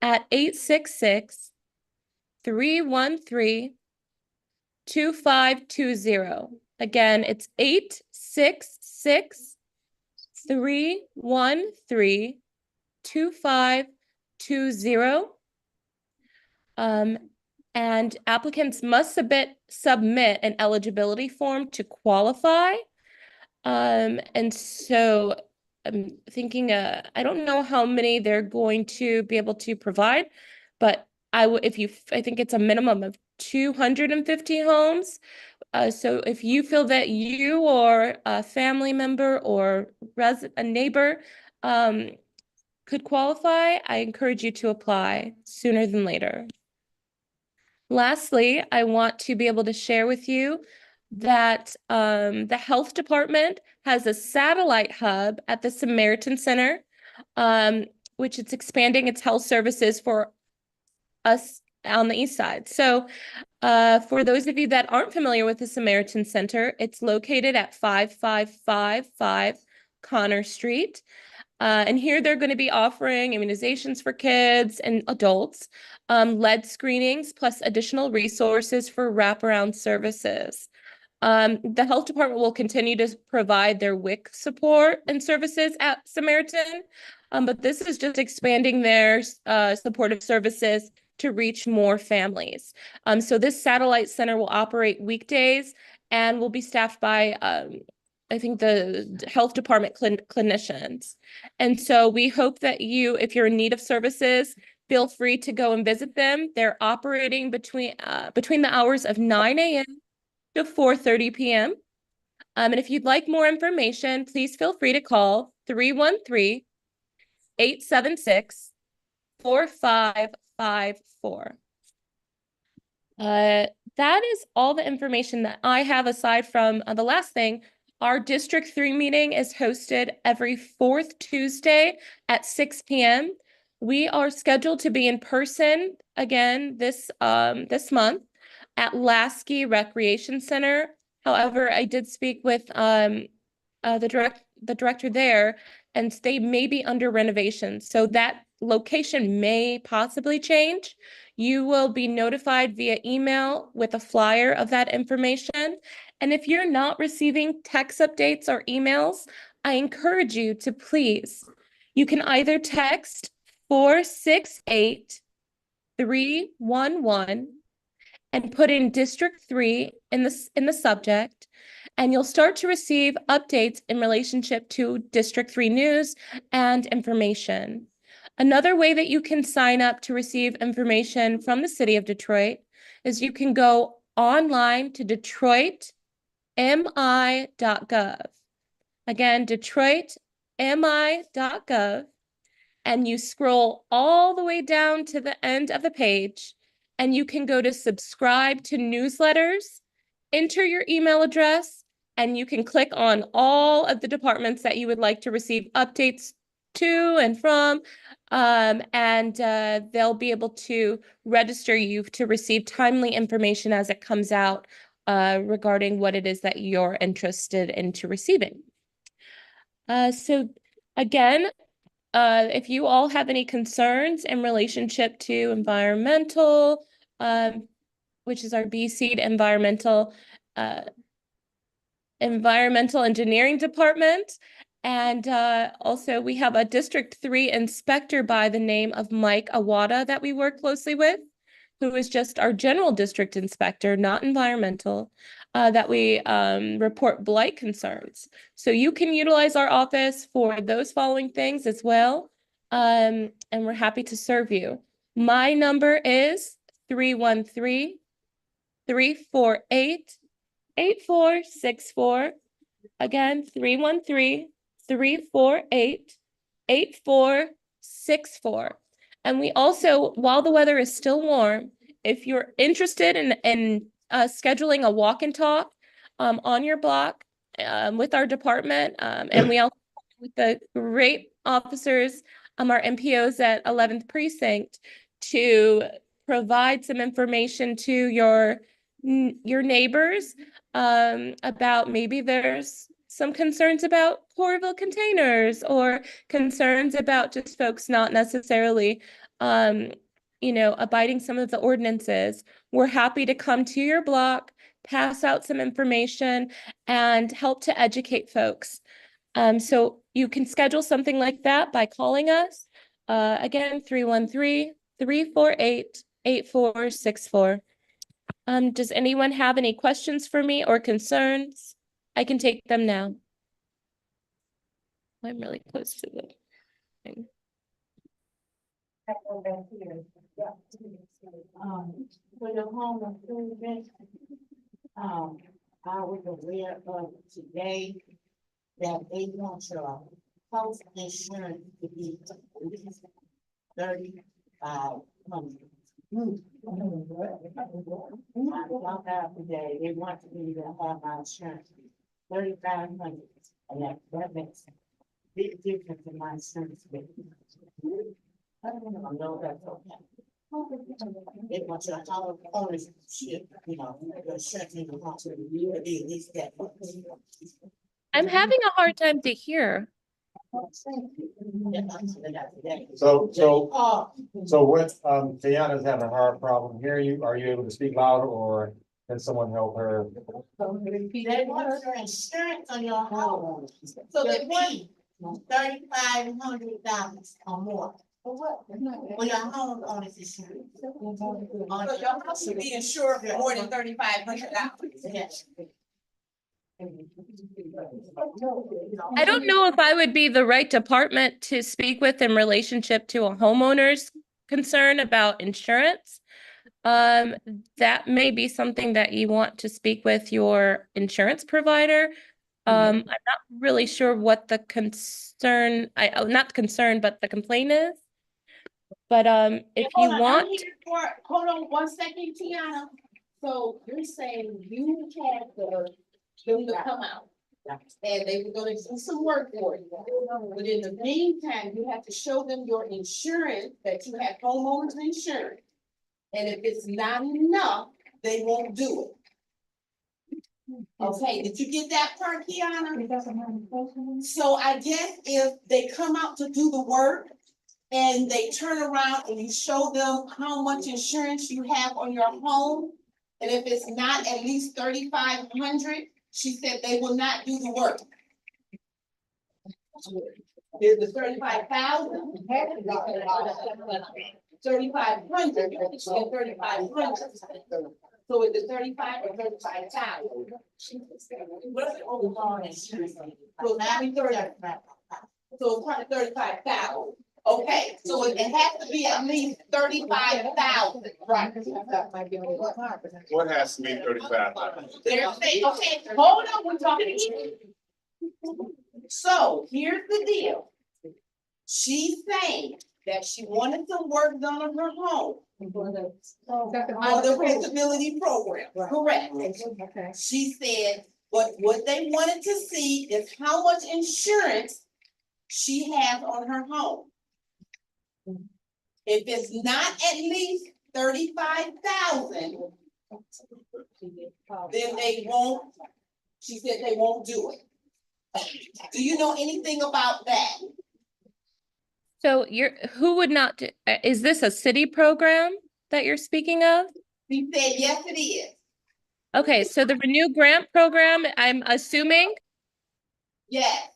at 866-313-2520. Again, it's 866-313-2520. And applicants must submit an eligibility form to qualify. And so I'm thinking, I don't know how many they're going to be able to provide, but I think it's a minimum of 250 homes. So if you feel that you or a family member or a neighbor, could qualify, I encourage you to apply sooner than later. Lastly, I want to be able to share with you that the health department has a satellite hub at the Samaritan Center, which is expanding its health services for us on the east side. So for those of you that aren't familiar with the Samaritan Center, it's located at 5555 Connor Street. And here they're going to be offering immunizations for kids and adults, lead screenings, plus additional resources for wraparound services. The health department will continue to provide their WIC support and services at Samaritan, but this is just expanding their supportive services to reach more families. So this satellite center will operate weekdays and will be staffed by I think the health department clinicians. And so we hope that if you're in need of services, feel free to go and visit them. They're operating between the hours of 9 a.m. to 4:30 p.m. And if you'd like more information, please feel free to call 313-876-4554. That is all the information that I have aside from the last thing. Our District 3 meeting is hosted every fourth Tuesday at 6 p.m. We are scheduled to be in person again this month at Lasky Recreation Center. However, I did speak with the director there, and they may be under renovation, so that location may possibly change. You will be notified via email with a flyer of that information. And if you're not receiving text updates or emails, I encourage you to please, you can either text 468-311 and put in District 3 in the subject, and you'll start to receive updates in relationship to District 3 news and information. Another way that you can sign up to receive information from the city of Detroit is you can go online to detroitmi.gov. Again, detroitmi.gov, and you scroll all the way down to the end of the page, and you can go to subscribe to newsletters, enter your email address, and you can click on all of the departments that you would like to receive updates to and from, and they'll be able to register you to receive timely information as it comes out regarding what it is that you're interested into receiving. So again, if you all have any concerns in relationship to environmental, which is our BSEED environmental engineering department. And also we have a District 3 inspector by the name of Mike Awada that we work closely with, who is just our general district inspector, not environmental, that we report blight concerns. So you can utilize our office for those following things as well. And we're happy to serve you. My number is 313-348-8464. Again, 313-348-8464. And we also, while the weather is still warm, if you're interested in scheduling a walk and talk on your block with our department, and we also with the great officers, our MPOs at 11th Precinct, to provide some information to your neighbors about maybe there's some concerns about Corville containers or concerns about just folks not necessarily abiding some of the ordinances. We're happy to come to your block, pass out some information, and help to educate folks. So you can schedule something like that by calling us. Again, 313-348-8464. Does anyone have any questions for me or concerns? I can take them now. I'm really close to the thing. For the home improvement, I was aware of today that they want your house insurance to be at least 3,500. I found out today, they want me to have my insurance 3,500, and that makes a big difference in my insurance bill. I don't know that's okay. They want your house ownership, your insurance in the house, at least that much. I'm having a hard time to hear. So what, Tiana's having a hard problem hearing you. Are you able to speak louder or can someone help her? They want your insurance on your home, so they want $3,500 or more. For what? For your home owner's insurance. So your house should be insured for more than $3,500. Yes. I don't know if I would be the right department to speak with in relationship to a homeowner's concern about insurance. That may be something that you want to speak with your insurance provider. I'm not really sure what the concern, not concern, but the complaint is. But if you want, Hold on 1 second, Tiana. So you're saying you had them to come out and they were gonna do some work for you. But in the meantime, you have to show them your insurance, that you have homeowners insurance. And if it's not enough, they won't do it. Okay, did you get that part, Kiana? So I guess if they come out to do the work and they turn around and you show them how much insurance you have on your home, and if it's not at least 3,500, she said they will not do the work. Is the 35,000? 3,500 and 3,500. So is it 35 or 35,000? What's the overall insurance? So now we 35. So it's probably 35,000. Okay, so it has to be at least 35,000. Right. What has to be 35? They're saying, okay, hold on, we're talking here. So here's the deal. She's saying that she wanted some work done on her home. On the rentability program, correct. Okay. She said, but what they wanted to see is how much insurance she has on her home. If it's not at least 35,000, then they won't, she said they won't do it. Do you know anything about that? so who would not do, is this a city program that you're speaking of? She said, yes, it is. Okay, so the Renew Grant Program, I'm assuming. Yes.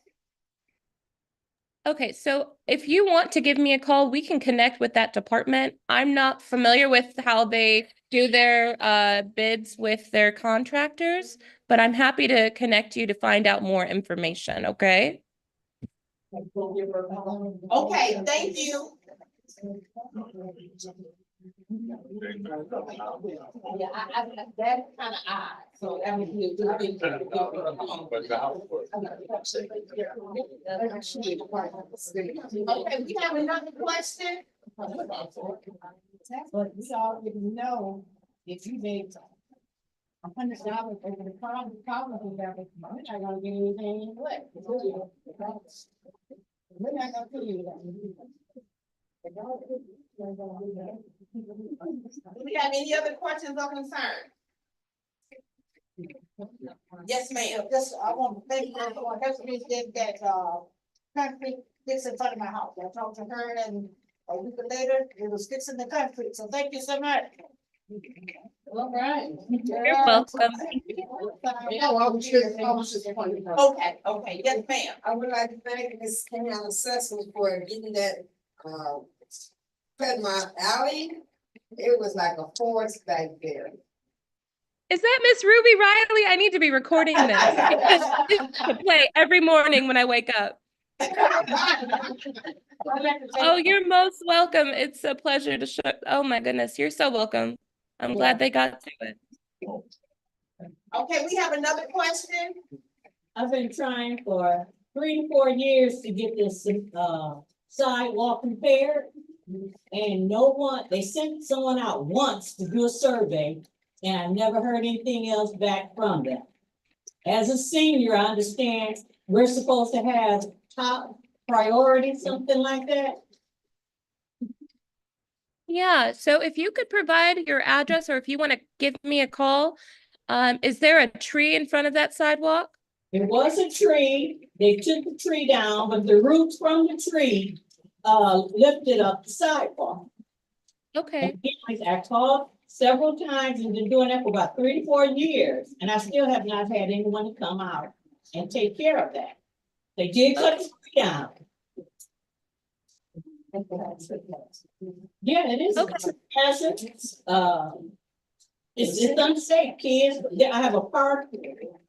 Okay, so if you want to give me a call, we can connect with that department. I'm not familiar with how they do their bids with their contractors, but I'm happy to connect you to find out more information, okay? Okay, thank you. That's kind of odd, so that would be a good thing. Okay, we have another question. But we already know if you made $100 over the problem we have, we're not gonna get anything anyway. We're not gonna do that. Do we have any other questions or concerns? Yes, ma'am. Just, I want to thank her for helping me get that, concrete fixed in front of my house. I talked to her and a week later, it was fixing the concrete, so thank you so much. All right. You're welcome. Okay, yes, ma'am. I would like to thank Ms. County Assessment for getting that, cut my alley. It was like a forest back there. Is that Miss Ruby Riley? I need to be recording this to play every morning when I wake up. Oh, you're most welcome. It's a pleasure to show. Oh my goodness, you're so welcome. I'm glad they got to it. Okay, we have another question. I've been trying for 3 to 4 years to get this sidewalk repaired. And no one, they sent someone out once to do a survey, and I never heard anything else back from them. As a senior, I understand we're supposed to have top priority, something like that. Yeah, so if you could provide your address, or if you want to give me a call, is there a tree in front of that sidewalk? There was a tree, they took the tree down, but the roots from the tree lifted up the sidewalk. Okay. And I called several times and been doing that for about 3 to 4 years, and I still have not had anyone to come out and take care of that. They did cut the tree down. Yeah, it is. Okay. It's unsafe, kids. I have a park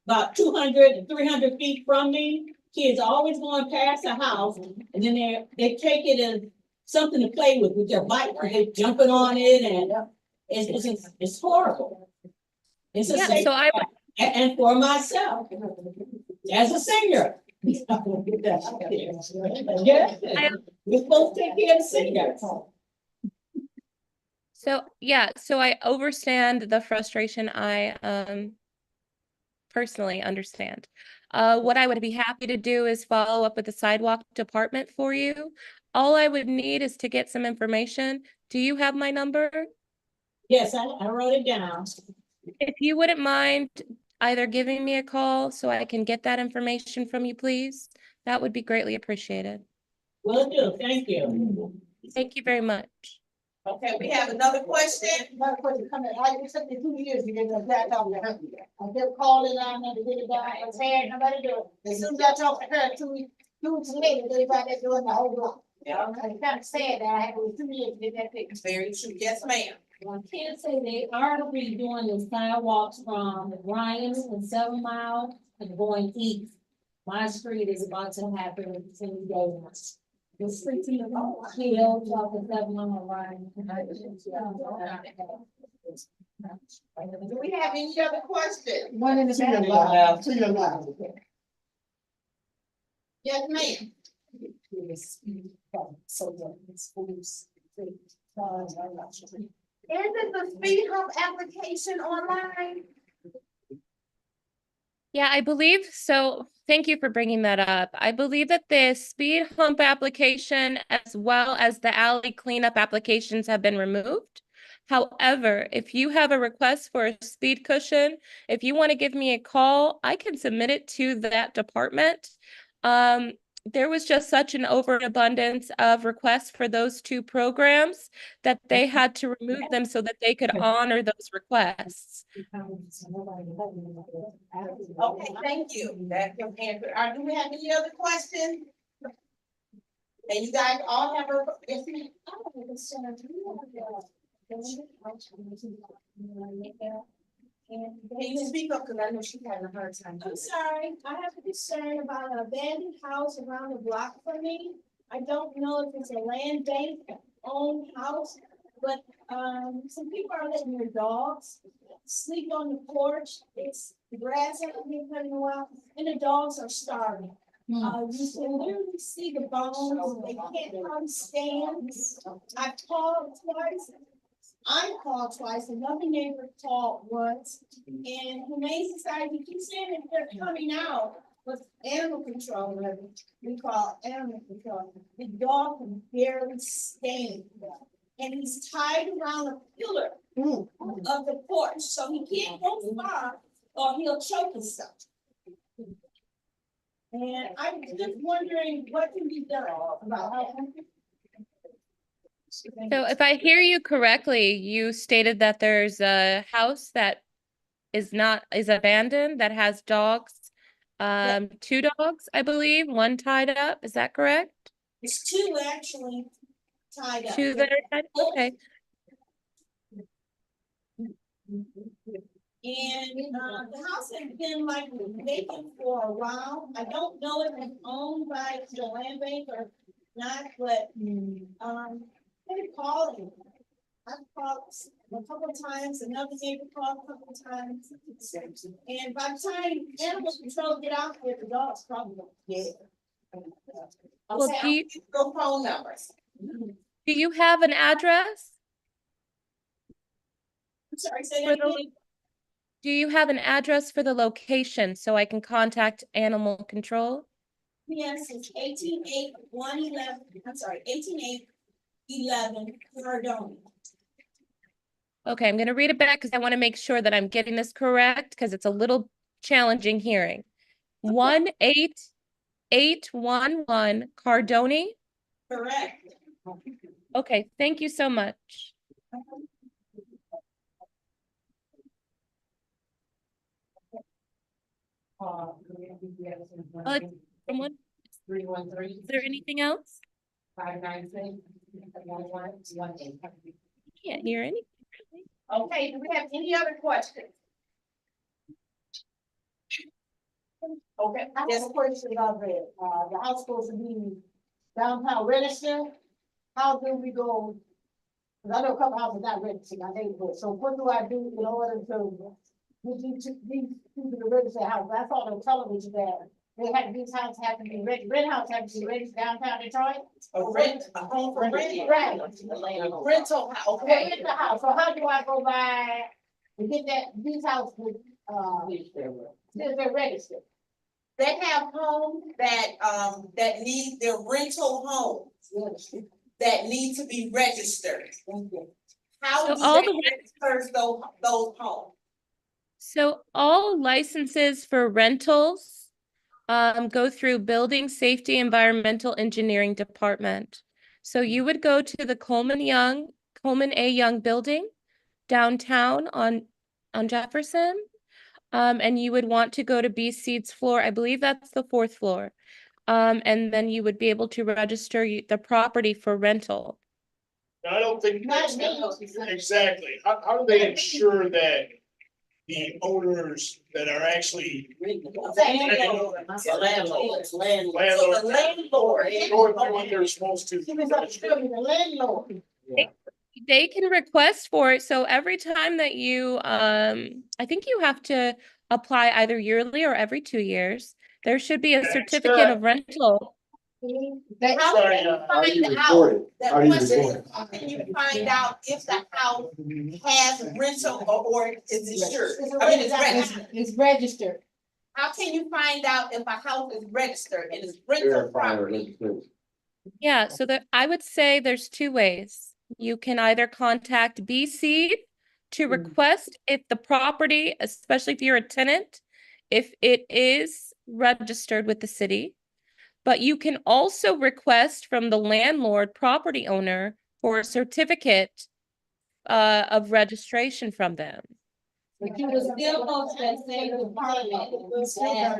about 200 and 300 feet from me. Kids are always going past the house, and then they take it as something to play with their bike, or they jumping on it, and it's horrible. It's a safe, so I and for myself, as a senior. Yeah, we're supposed to take care of the seniors. So yeah, so I understand the frustration. I personally understand. What I would be happy to do is follow up with the sidewalk department for you. All I would need is to get some information. Do you have my number? Yes, I wrote it down. If you wouldn't mind either giving me a call so I can get that information from you, please, that would be greatly appreciated. Will do, thank you. Thank you very much. Okay, we have another question. Another question coming, it took me 2 years to get that talk to her. I kept calling on her to get it done, I was saying, nobody do it. As soon as I talked to her, 2 weeks later, they got that doing the whole block. Yeah. I kind of sad that I had to wait 2 years to get that fixed. Very true. Yes, ma'am. Well, kids say they are redoing the sidewalks from Ryan and 7 Mile and going east. My street is about to happen in 10 days. The streets in the hill, off the 7 Mile Ryan. Do we have any other questions? One in the back. To your left. Yes, ma'am. Is it the speed hump application online? Yeah, I believe so. Thank you for bringing that up. I believe that the speed hump application as well as the alley cleanup applications have been removed. However, if you have a request for a speed cushion, if you want to give me a call, I can submit it to that department. There was just such an overabundance of requests for those 2 programs that they had to remove them so that they could honor those requests. Okay, thank you. That can answer. Do we have any other questions? And you guys all have a, yes, ma'am. Can you speak up, because I know she's having a hard time. I'm sorry, I have a concern about an abandoned house around the block from me. I don't know if it's a land bank owned house, but some people are letting their dogs sleep on the porch. It's the grass hasn't been cutting well, and the dogs are starving. You can literally see the bones, they can't hardly stand. I've called twice. I called twice, another neighbor called once, and Humane Society keeps saying that they're coming out with animal control, we call animal control. The dog can barely stand, and he's tied around a pillar of the porch, so he can't go far or he'll choke himself. And I'm just wondering what can be done about how. So if I hear you correctly, you stated that there's a house that is abandoned, that has dogs. Two dogs, I believe, one tied up. Is that correct? It's two actually tied up. Two that are tied up? Okay. And the house has been like vacant for a while. I don't know if it's owned by the land bank or not, but they're calling. I've called a couple of times, another neighbor called a couple of times. And by the time animal control get out there, the dog's probably dead. Well, do you, Go phone numbers. do you have an address? I'm sorry, say For that the, again. do you have an address for the location so I can contact animal control? Yes, it's 188-111, I'm sorry, 18811 Cardone. Okay, I'm going to read it back because I want to make sure that I'm getting this correct because it's a little challenging hearing. 18811 Cardone. Correct. Okay, thank you so much. Someone? 313. Is there anything else? 596. 1118. Can't hear anything. Okay, do we have any other questions? Okay, I have a question about that. The house supposed to be downtown register. How do we go? Cause I know a couple houses not registered, I think, but so what do I do in order to get these people to register house? I saw on television that they had these houses have to be rent house have to be registered downtown Detroit. A home for rent. Right. Rental, okay. Rent the house, so how do I go by to get these houses, they're registered? They have homes that need their rental homes that need to be registered. How So do all they the- register those homes? So all licenses for rentals go through Building Safety Environmental Engineering Department. So you would go to the Coleman A. Young building downtown on Jefferson. And you would want to go to B Seed's floor. I believe that's the 4th floor. And then you would be able to register the property for rental. I don't think that's exactly. How do they ensure that the owners that are actually Landlord. landlords So the landlord. know what they're supposed to? The landlord. They can request for it. So every time that you, I think you have to apply either yearly or every 2 years. There should be a certificate of rental. How Sorry, can you how do you find report out? it? That How do you question report is, how can you find out if the house has rental or is insured? I mean, it's registered. It's registered. How can you find out if a house is registered and it's rental property? Yeah, so I would say there's 2 ways. You can either contact B Seed to request if the property, especially if you're a tenant, if it is registered with the city. But you can also request from the landlord property owner for a certificate of registration from them. But you was still folks that say the apartment. So they're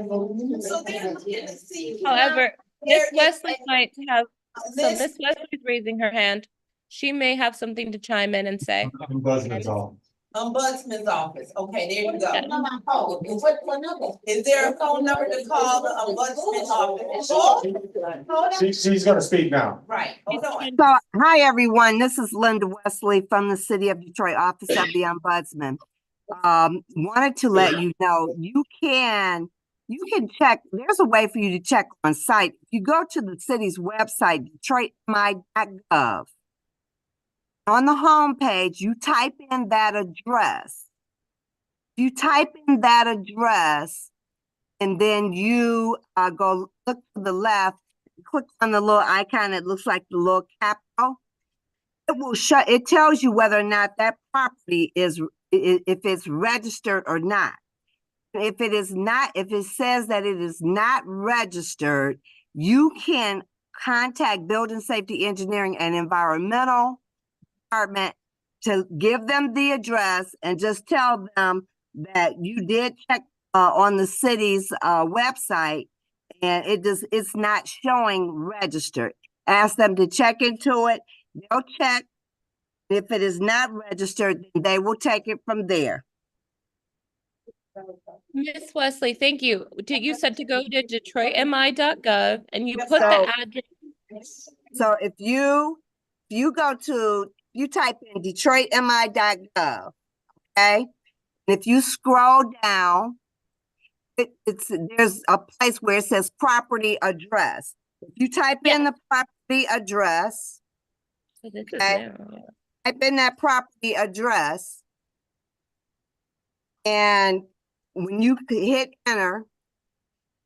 looking to see. However, There Miss is Wesley a might have, so list. Miss Wesley's raising her hand. She may have something to chime in and say. I'm buzzing, that's all. Ombudsman's office. Okay, there you go. What number? Is there a phone number to call the ombudsman office? Hold on. She's gonna speak now. Right, hold on. So, hi, everyone. This is Linda Wesley from the City of Detroit Office of the Ombudsman. Wanted to let you know, you can check, there's a way for you to check on site. If you go to the city's website, detroitmi.gov, on the home page, you type in that address. You type in that address, and then you go look to the left, click on the little icon that looks like the little capital. It will show, it tells you whether or not that property is, if it's registered or not. If it is not, if it says that it is not registered, you can contact Building Safety Engineering and Environmental Department to give them the address and just tell them that you did check on the city's website and it's not showing registered. Ask them to check into it. They'll check. If it is not registered, they will take it from there. Miss Wesley, thank you. You said to go to detroitmi.gov and you put So- the address. So if you go to, you type in detroitmi.gov, okay? If you scroll down, there's a place where it says property address. If you type in the property address, So this is okay, new. type in that property address, and when you hit enter,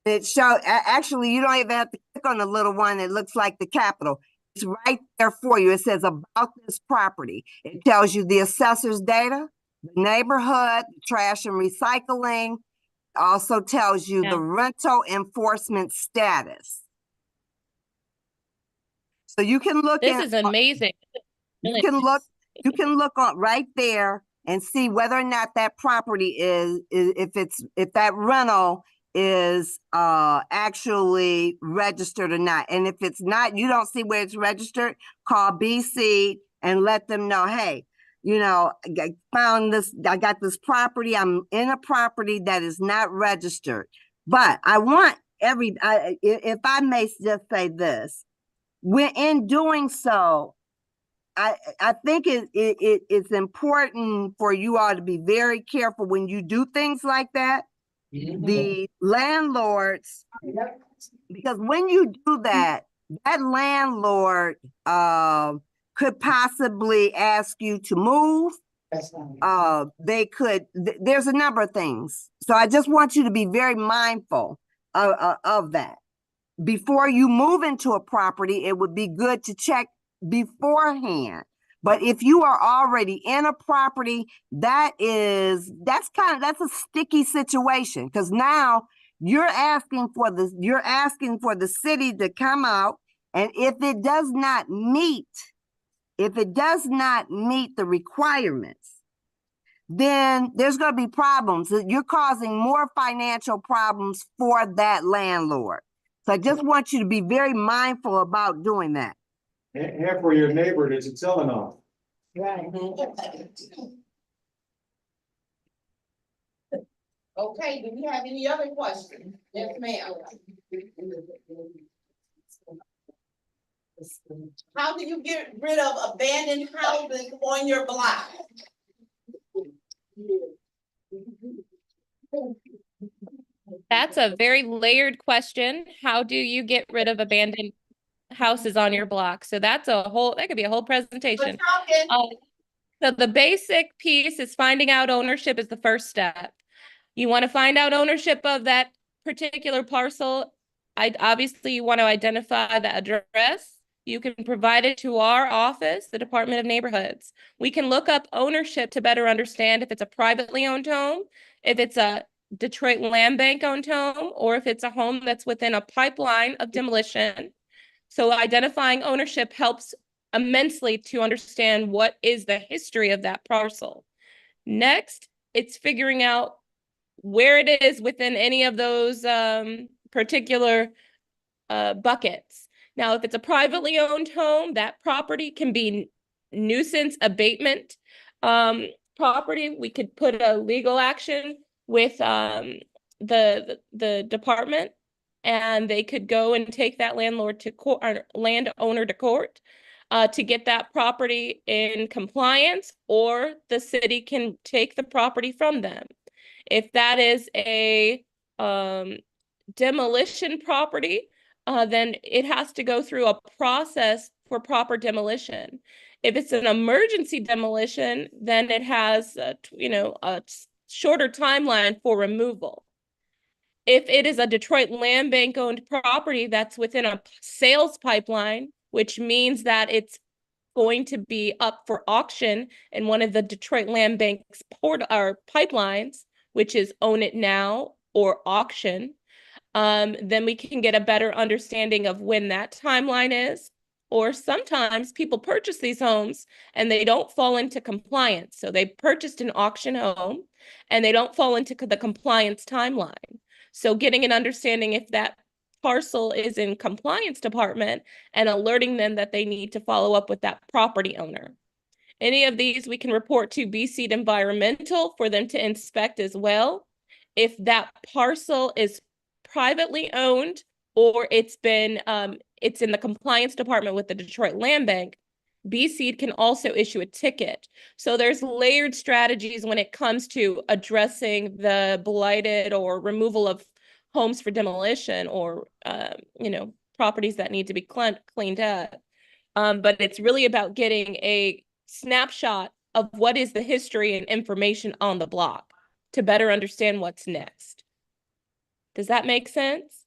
it shows, actually, you don't even have to click on the little one that looks like the capital. It's right there for you. It says about this property. It tells you the assessor's data, the neighborhood, the trash and recycling. It also tells you the rental enforcement status. So you can look This is amazing. you can look on right there and see whether or not that property is if that rental is actually registered or not. And if it's not, you don't see where it's registered, call BC and let them know, hey, you know, I found this, I got this property, I'm in a property that is not registered. But I want if I may just say this, when in doing so, I think it's important for you all to be very careful when you do things like that. The landlords, because when you do that, that landlord could possibly ask you to move. They could, there's a number of things. So I just want you to be very mindful of that. Before you move into a property, it would be good to check beforehand. But if you are already in a property, that's a sticky situation, because now you're asking for the city to come out, and if it does not meet the requirements, then there's going to be problems. You're causing more financial problems for that landlord. So I just want you to be very mindful about doing that. And for your neighbor that you're telling on. Right. Okay, do we have any other questions? Yes, ma'am. How do you get rid of abandoned houses on your block? That's a very layered question. How do you get rid of abandoned houses on your block? So that could be a whole presentation. So the basic piece is finding out ownership is the first step. You want to find out ownership of that particular parcel. Obviously you want to identify the address. You can provide it to our office, the Department of Neighborhoods. We can look up ownership to better understand if it's a privately owned home, if it's a Detroit Land Bank owned home, or if it's a home that's within a pipeline of demolition. So identifying ownership helps immensely to understand what is the history of that parcel. Next, it's figuring out where it is within any of those particular buckets. Now, if it's a privately owned home, that property can be nuisance abatement property, we could put a legal action with the department, and they could go and take that landlord to court, or landowner to court, to get that property in compliance, or the city can take the property from them. If that is a demolition property, then it has to go through a process for proper demolition. If it's an emergency demolition, then it has, a shorter timeline for removal. If it is a Detroit Land Bank owned property that's within a sales pipeline, which means that it's going to be up for auction in one of the Detroit Land Bank's pipelines, which is Own It Now or auction, then we can get a better understanding of when that timeline is. Or sometimes people purchase these homes and they don't fall into compliance. So they purchased an auction home and they don't fall into the compliance timeline. So getting an understanding if that parcel is in compliance department and alerting them that they need to follow up with that property owner. Any of these we can report to BC Environmental for them to inspect as well. If that parcel is privately owned or it's in the compliance department with the Detroit Land Bank, BC can also issue a ticket. So there's layered strategies when it comes to addressing the blighted or removal of homes for demolition or, properties that need to be cleaned up. But it's really about getting a snapshot of what is the history and information on the block to better understand what's next. Does that make sense?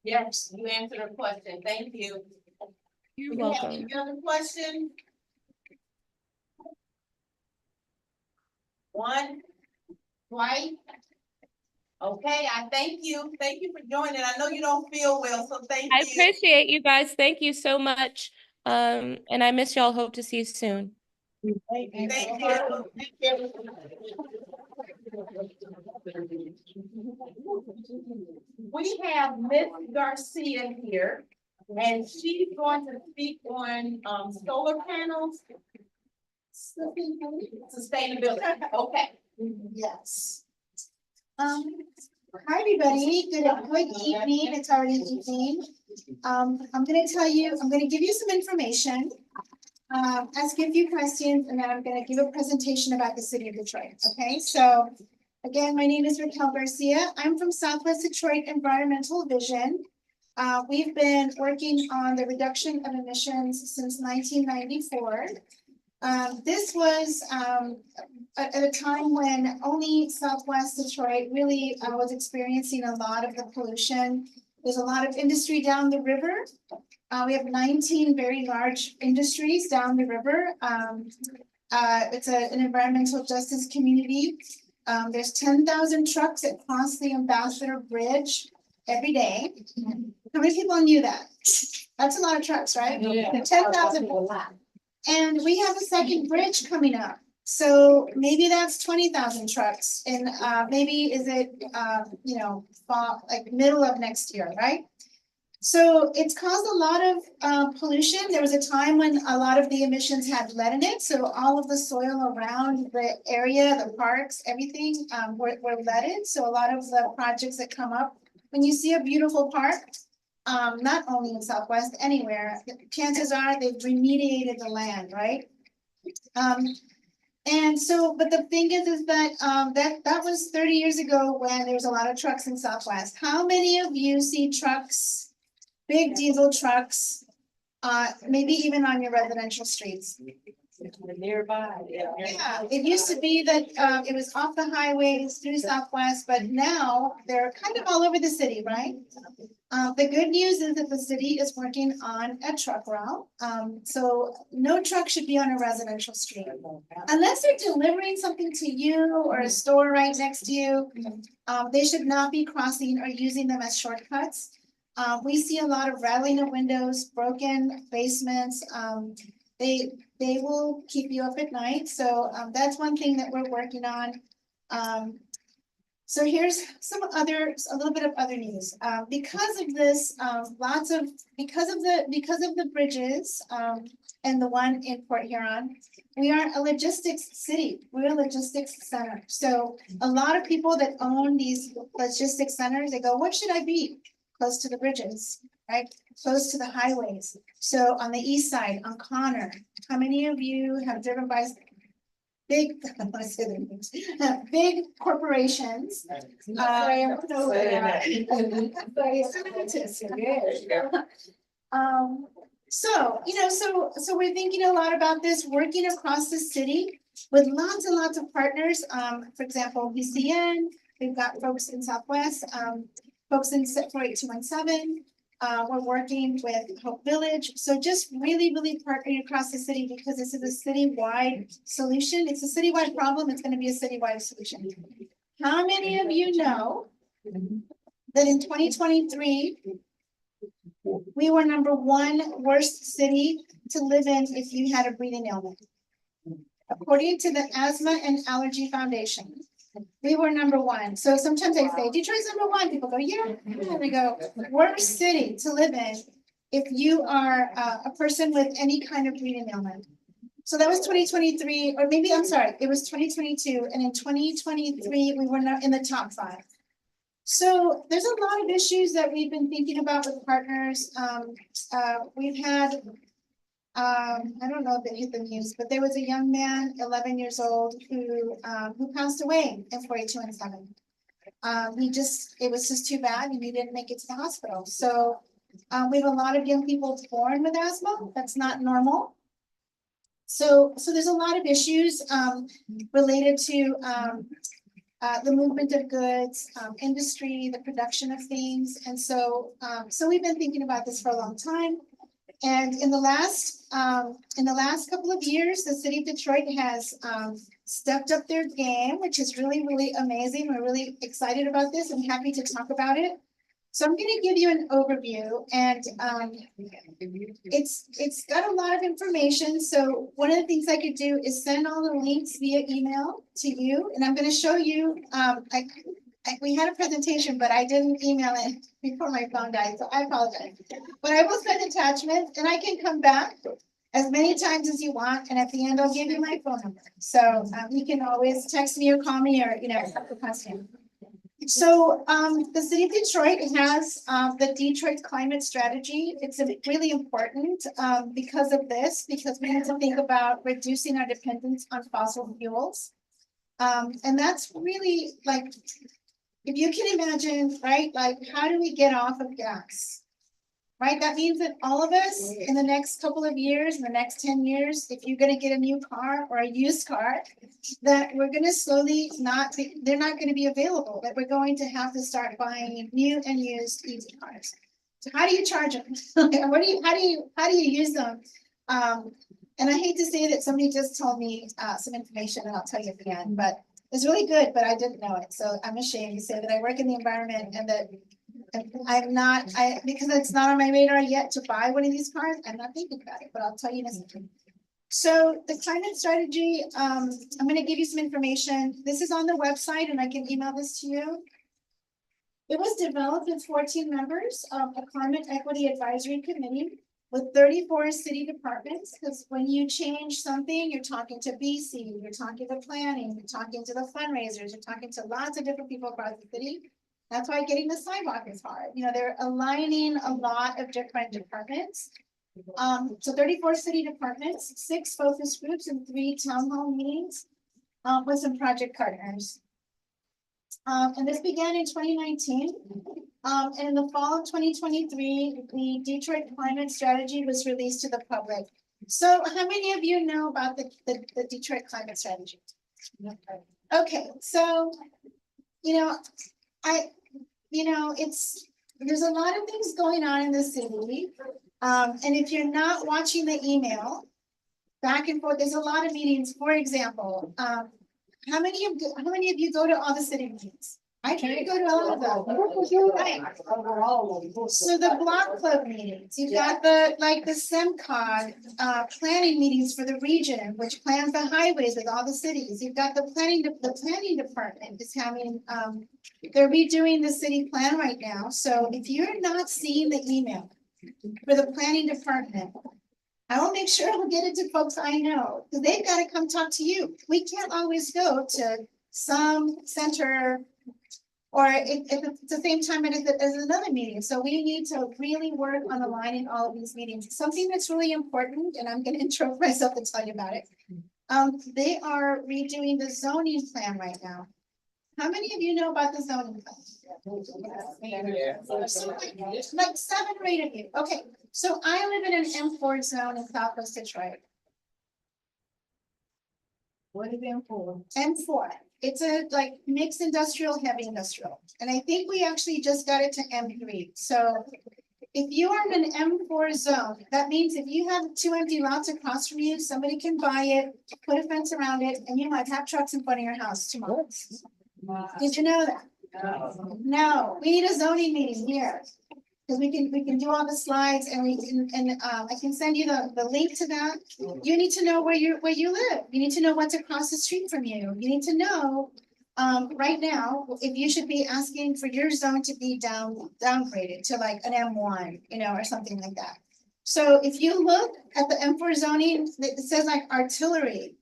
Yes, you answered a question. Thank you. You're Do we have welcome. any other question? One, right? Okay, I thank you. Thank you for joining. I know you don't feel well, so thank I you. appreciate you guys. Thank you so much. And I miss y'all. Hope to see you soon. Thank you. Thank you. We have Miss Garcia here, and she's going to speak on solar panels. Sustainability. Okay. Yes. Hi, everybody. Good evening. It's already evening. I'm gonna give you some information, ask you a few questions, and then I'm gonna give a presentation about the city of Detroit. Okay, so again, my name is Raquel Garcia. I'm from Southwest Detroit Environmental Vision. We've been working on the reduction of emissions since 1994. This was at a time when only Southwest Detroit really was experiencing a lot of the pollution. There's a lot of industry down the river. We have 19 very large industries down the river. It's an environmental justice community. There's 10,000 trucks that cross the Ambassador Bridge every day. How many people knew that? That's a lot of trucks, right? Yeah. 10,000. And we have a second bridge coming up. So maybe that's 20,000 trucks and maybe is it, fall, like middle of next year, right? So it's caused a lot of pollution. There was a time when a lot of the emissions had lead in it. So all of the soil around the area, the parks, everything were leaded. So a lot of the projects that come up, when you see a beautiful park, not only in Southwest, anywhere, chances are they've remediated the land, right? And so, but the thing is that that was 30 years ago when there was a lot of trucks in Southwest. How many of you see trucks, big diesel trucks, maybe even on your residential streets? Nearby, Yeah, it used to be that it was off the highways through Southwest, but now they're kind of all over the city, right? The good news is that the city is working on a truck route. So no truck should be on a residential street. Unless they're delivering something to you or a store right next to you, they should not be crossing or using them as shortcuts. We see a lot of rattling of windows, broken basements. They will keep you up at night. So that's one thing that we're working on. So here's a little bit of other news. Because of this, because of the bridges and the one in Port Huron. We are a logistics city. We're a logistics center. So a lot of people that own these logistics centers, they go, what should I be? Close to the bridges, right? Close to the highways. So on the east side, on Connor, how many of you have driven by big, I don't want to say their names, big corporations? So, so we're thinking a lot about this, working across the city with lots and lots of partners. For example, BCN, we've got folks in Southwest, folks in 48217. We're working with Hope Village. So just really, really partnering across the city because this is a citywide solution. It's a citywide problem. It's going to be a citywide solution. How many of you know that in 2023, we were #1 worst city to live in if you had a breathing ailment? According to the Asthma and Allergy Foundation, we were #1. So sometimes I say, Detroit's #1. People go, yeah. And they go, worst city to live in if you are a person with any kind of breathing ailment. So that was 2023, or maybe, I'm sorry, it was 2022. And in 2023, we were not in the top 5. So there's a lot of issues that we've been thinking about with partners. We've had, I don't know if it hit the news, but there was a young man, 11 years old, who passed away in 48217. It was just too bad, and he didn't make it to the hospital. So we have a lot of young people born with asthma. That's not normal. So there's a lot of issues related to the movement of goods, industry, the production of things. And so we've been thinking about this for a long time. And in the last couple of years, the city of Detroit has stepped up their game, which is really, really amazing. We're really excited about this and happy to talk about it. So I'm going to give you an overview, and it's got a lot of information. So one of the things I could do is send all the links via email to you, and I'm going to show you. We had a presentation, but I didn't email it before my phone died, so I apologize. But I will send attachments, and I can come back as many times as you want, and at the end I'll give you my phone number. So you can always text me or call me, or have a question. So the city of Detroit has the Detroit Climate Strategy. It's really important because of this, because we need to think about reducing our dependence on fossil fuels. And that's really like, if you can imagine, right, like how do we get off of gas? Right, that means that all of us in the next couple of years, in the next 10 years, if you're going to get a new car or a used car, that we're going to slowly they're not going to be available, that we're going to have to start buying new and used EV cars. So how do you charge them? How do you use them? And I hate to say that somebody just told me some information, and I'll tell you at the end, but it's really good, but I didn't know it. So I'm ashamed to say that I work in the environment and that because it's not on my radar yet to buy one of these cars. I'm not thinking about it, but I'll tell you in a second. So the climate strategy, I'm going to give you some information. This is on the website, and I can email this to you. It was developed with 14 members of a climate equity advisory committee with 34 city departments, because when you change something, you're talking to BC, you're talking to planning, you're talking to the fundraisers, you're talking to lots of different people across the city. That's why getting the sidewalk is hard. They're aligning a lot of different departments. So 34 city departments, 6 focus groups, and 3 town hall meetings with some project partners. And this began in 2019. And in the fall of 2023, the Detroit Climate Strategy was released to the public. So how many of you know about the Detroit Climate Strategy? Okay, so, there's a lot of things going on in the city. And if you're not watching the email back and forth, there's a lot of meetings. For example, how many of you go to all the city meetings? I try to go to all of them. Right. So the block club meetings, you've got the SEMCOG planning meetings for the region, which plans the highways with all the cities. You've got the planning department is having, they're redoing the city plan right now. So if you're not seeing the email for the planning department, I will make sure I'll get it to folks I know, because they've got to come talk to you. We can't always go to some center or if it's the same time as another meeting. So we need to really work on aligning all of these meetings. Something that's really important, and I'm gonna intro myself to tell you about it. They are redoing the zoning plan right now. How many of you know about the zoning plan? Like 7 or 8 of you. Okay, so I live in an M4 zone in Southwest Detroit. What is M4? M4. It's a like mixed industrial, heavy industrial. And I think we actually just got it to M3. So if you are in an M4 zone, that means if you have 2 empty lots across from you, somebody can buy it, put a fence around it, and you might have trucks in front of your house tomorrow. Did you know that? No, we need a zoning meeting here. Because we can do all the slides and I can send you the link to that. You need to know where you live. You need to know what's across the street from you. You need to know right now if you should be asking for your zone to be downgraded to like an M1, or something like that. So if you look at the M4 zoning, it says like artillery.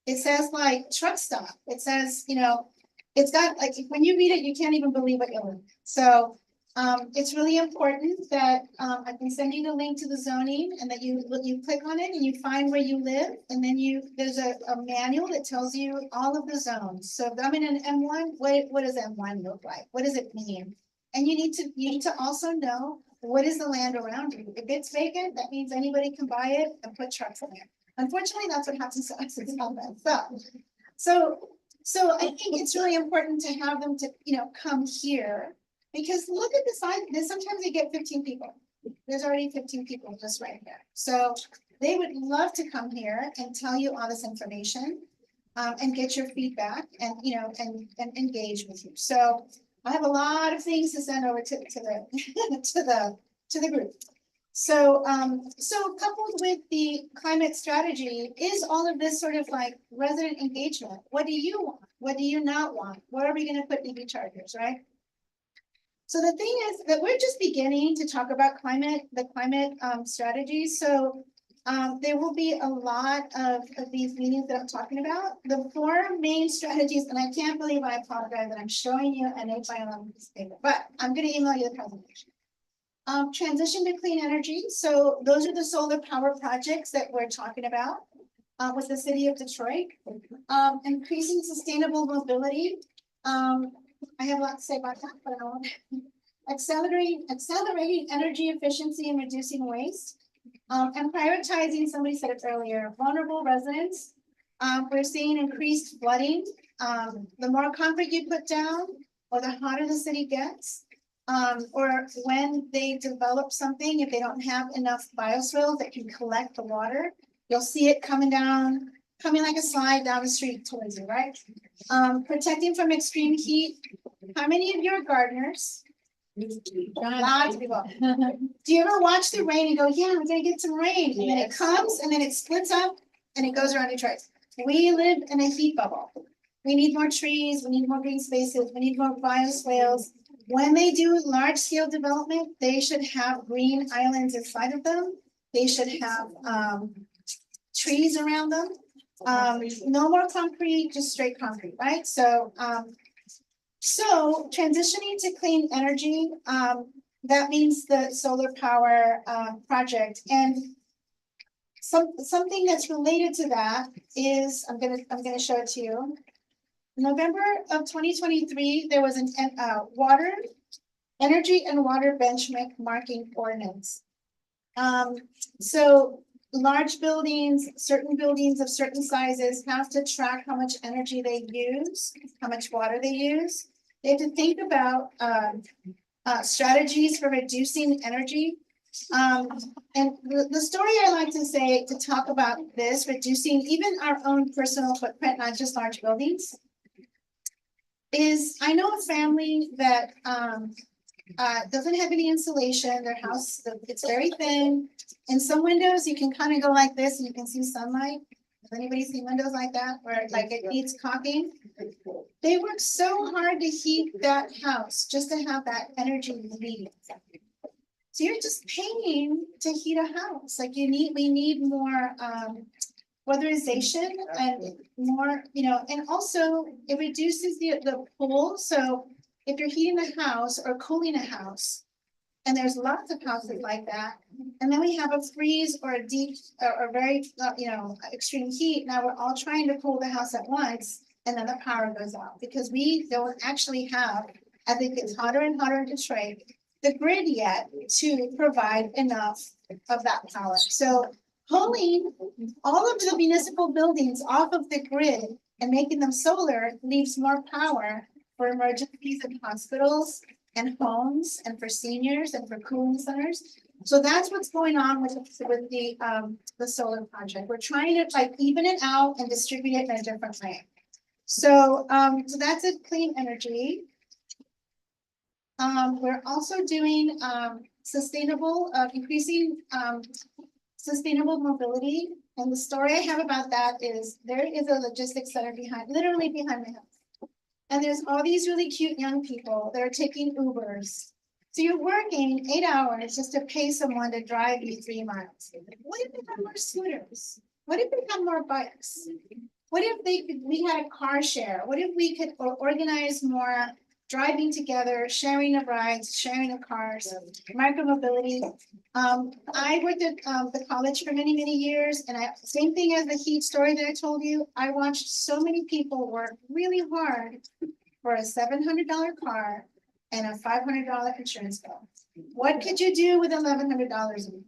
It says like truck stop. It says, it's got like when you read it, you can't even believe what you read. So it's really important that I can send you the link to the zoning and that you click on it and you find where you live, and then there's a manual that tells you all of the zones. So if I'm in an M1, what does M1 look like? What does it mean? And you need to also know what is the land around you. If it's vacant, that means anybody can buy it and put trucks in there. Unfortunately, that's what happens to us in Southwest. So I think it's really important to have them to come here. Because look at the size, sometimes they get 15 people. There's already 15 people just right here. So they would love to come here and tell you all this information and get your feedback and, and engage with you. So I have a lot of things to send over to the to the group. So, so coupled with the climate strategy is all of this sort of like resident engagement. What do you want? What do you not want? Where are we going to put EV chargers, right? So the thing is that we're just beginning to talk about the climate strategy. So there will be a lot of these meetings that I'm talking about. The 4 main strategies, and I can't believe I apologize that I'm showing you an 8x11 piece of paper, but I'm going to email you the presentation. Transition to clean energy. So those are the solar power projects that we're talking about with the city of Detroit. Increasing sustainable mobility. I have a lot to say about that, but I won't. Accelerating energy efficiency and reducing waste. And prioritizing, somebody said it earlier, vulnerable residents. We're seeing increased flooding. The more concrete you put down, or the hotter the city gets, or when they develop something, if they don't have enough bioswales that can collect the water, you'll see it coming like a slide down the street towards you, right? Protecting from extreme heat. How many of you are gardeners? Lots of people. Do you ever watch the rain and go, yeah, we're gonna get some rain, and then it comes and then it splits up and it goes around Detroit? We live in a heat bubble. We need more trees, we need more green spaces, we need more bioswales. When they do large scale development, they should have green islands inside of them. They should have trees around them. No more concrete, just straight concrete, right? So transitioning to clean energy, that means the solar power project. And something that's related to that is, I'm gonna show it to you. November of 2023, there was an energy and water benchmarking ordinance. So large buildings, certain buildings of certain sizes have to track how much energy they use, how much water they use. They have to think about strategies for reducing energy. And the story I like to say to talk about this, reducing even our own personal footprint, not just large buildings, is I know a family that doesn't have any insulation. Their house, it's very thin. In some windows, you can kind of go like this and you can see sunlight. Has anybody seen windows like that where like it needs caulking? They work so hard to heat that house just to have that energy needed. So you're just paying to heat a house, like we need more, weatherization and more, and also it reduces the pool, so if you're heating a house or cooling a house, and there's lots of houses like that, and then we have a freeze or a deep, or very, extreme heat, now we're all trying to cool the house at once, and then the power goes out, because we don't actually have, I think it's hotter and hotter in Detroit, the grid yet to provide enough of that power. So pulling all of the municipal buildings off of the grid and making them solar leaves more power for emergencies in hospitals and homes and for seniors and for cooling centers. So that's what's going on with the solar project. We're trying to like even it out and distribute it in a different way. So so that's a clean energy. We're also doing sustainable, increasing sustainable mobility. And the story I have about that is there is a logistics center literally behind my house. And there's all these really cute young people that are taking Ubers. So you're working 8 hours just to pay someone to drive you 3 miles. What if we had more scooters? What if we had more bikes? What if we had a car share? What if we could organize more driving together, sharing of rides, sharing of cars, micromobility? I worked at the college for many, many years, and same thing as the heat story that I told you. I watched so many people work really hard for a $700 car and a $500 insurance bill. What could you do with $1,100?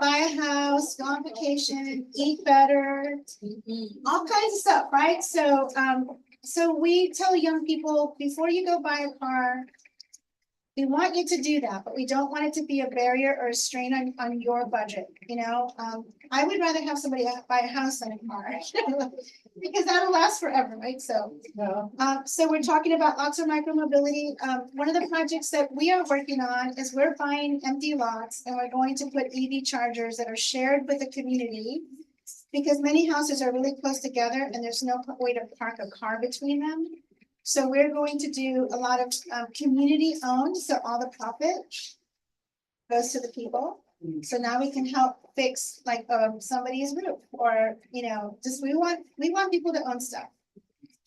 Buy a house, go on vacation, eat better, all kinds of stuff, right? So, so we tell young people, before you go buy a car, we want you to do that, but we don't want it to be a barrier or a strain on your budget, I would rather have somebody buy a house than a car, because that'll last forever, right? So, so we're talking about lots of micromobility. One of the projects that we are working on is we're buying empty lots and we're going to put EV chargers that are shared with the community, because many houses are really close together and there's no way to park a car between them. So we're going to do a lot of community owned, so all the profit goes to the people. So now we can help fix like somebody's roof, or just we want people to own stuff.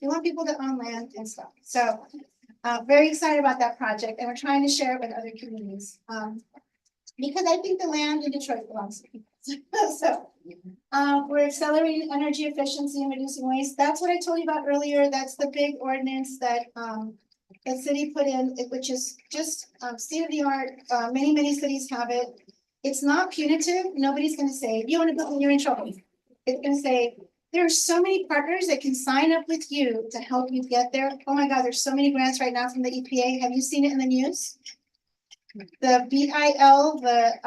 We want people to own land and stuff. So very excited about that project, and we're trying to share it with other communities. Because I think the land in Detroit belongs to people. So we're accelerating energy efficiency and reducing waste. That's what I told you about earlier. That's the big ordinance that the city put in, which is just state of the art. Many cities have it. It's not punitive. Nobody's going to say, if you want to build, you're in trouble. It's going to say, there are so many partners that can sign up with you to help you get there. Oh my God, there's so many grants right now from the EPA. Have you seen it in the news? The BIL, the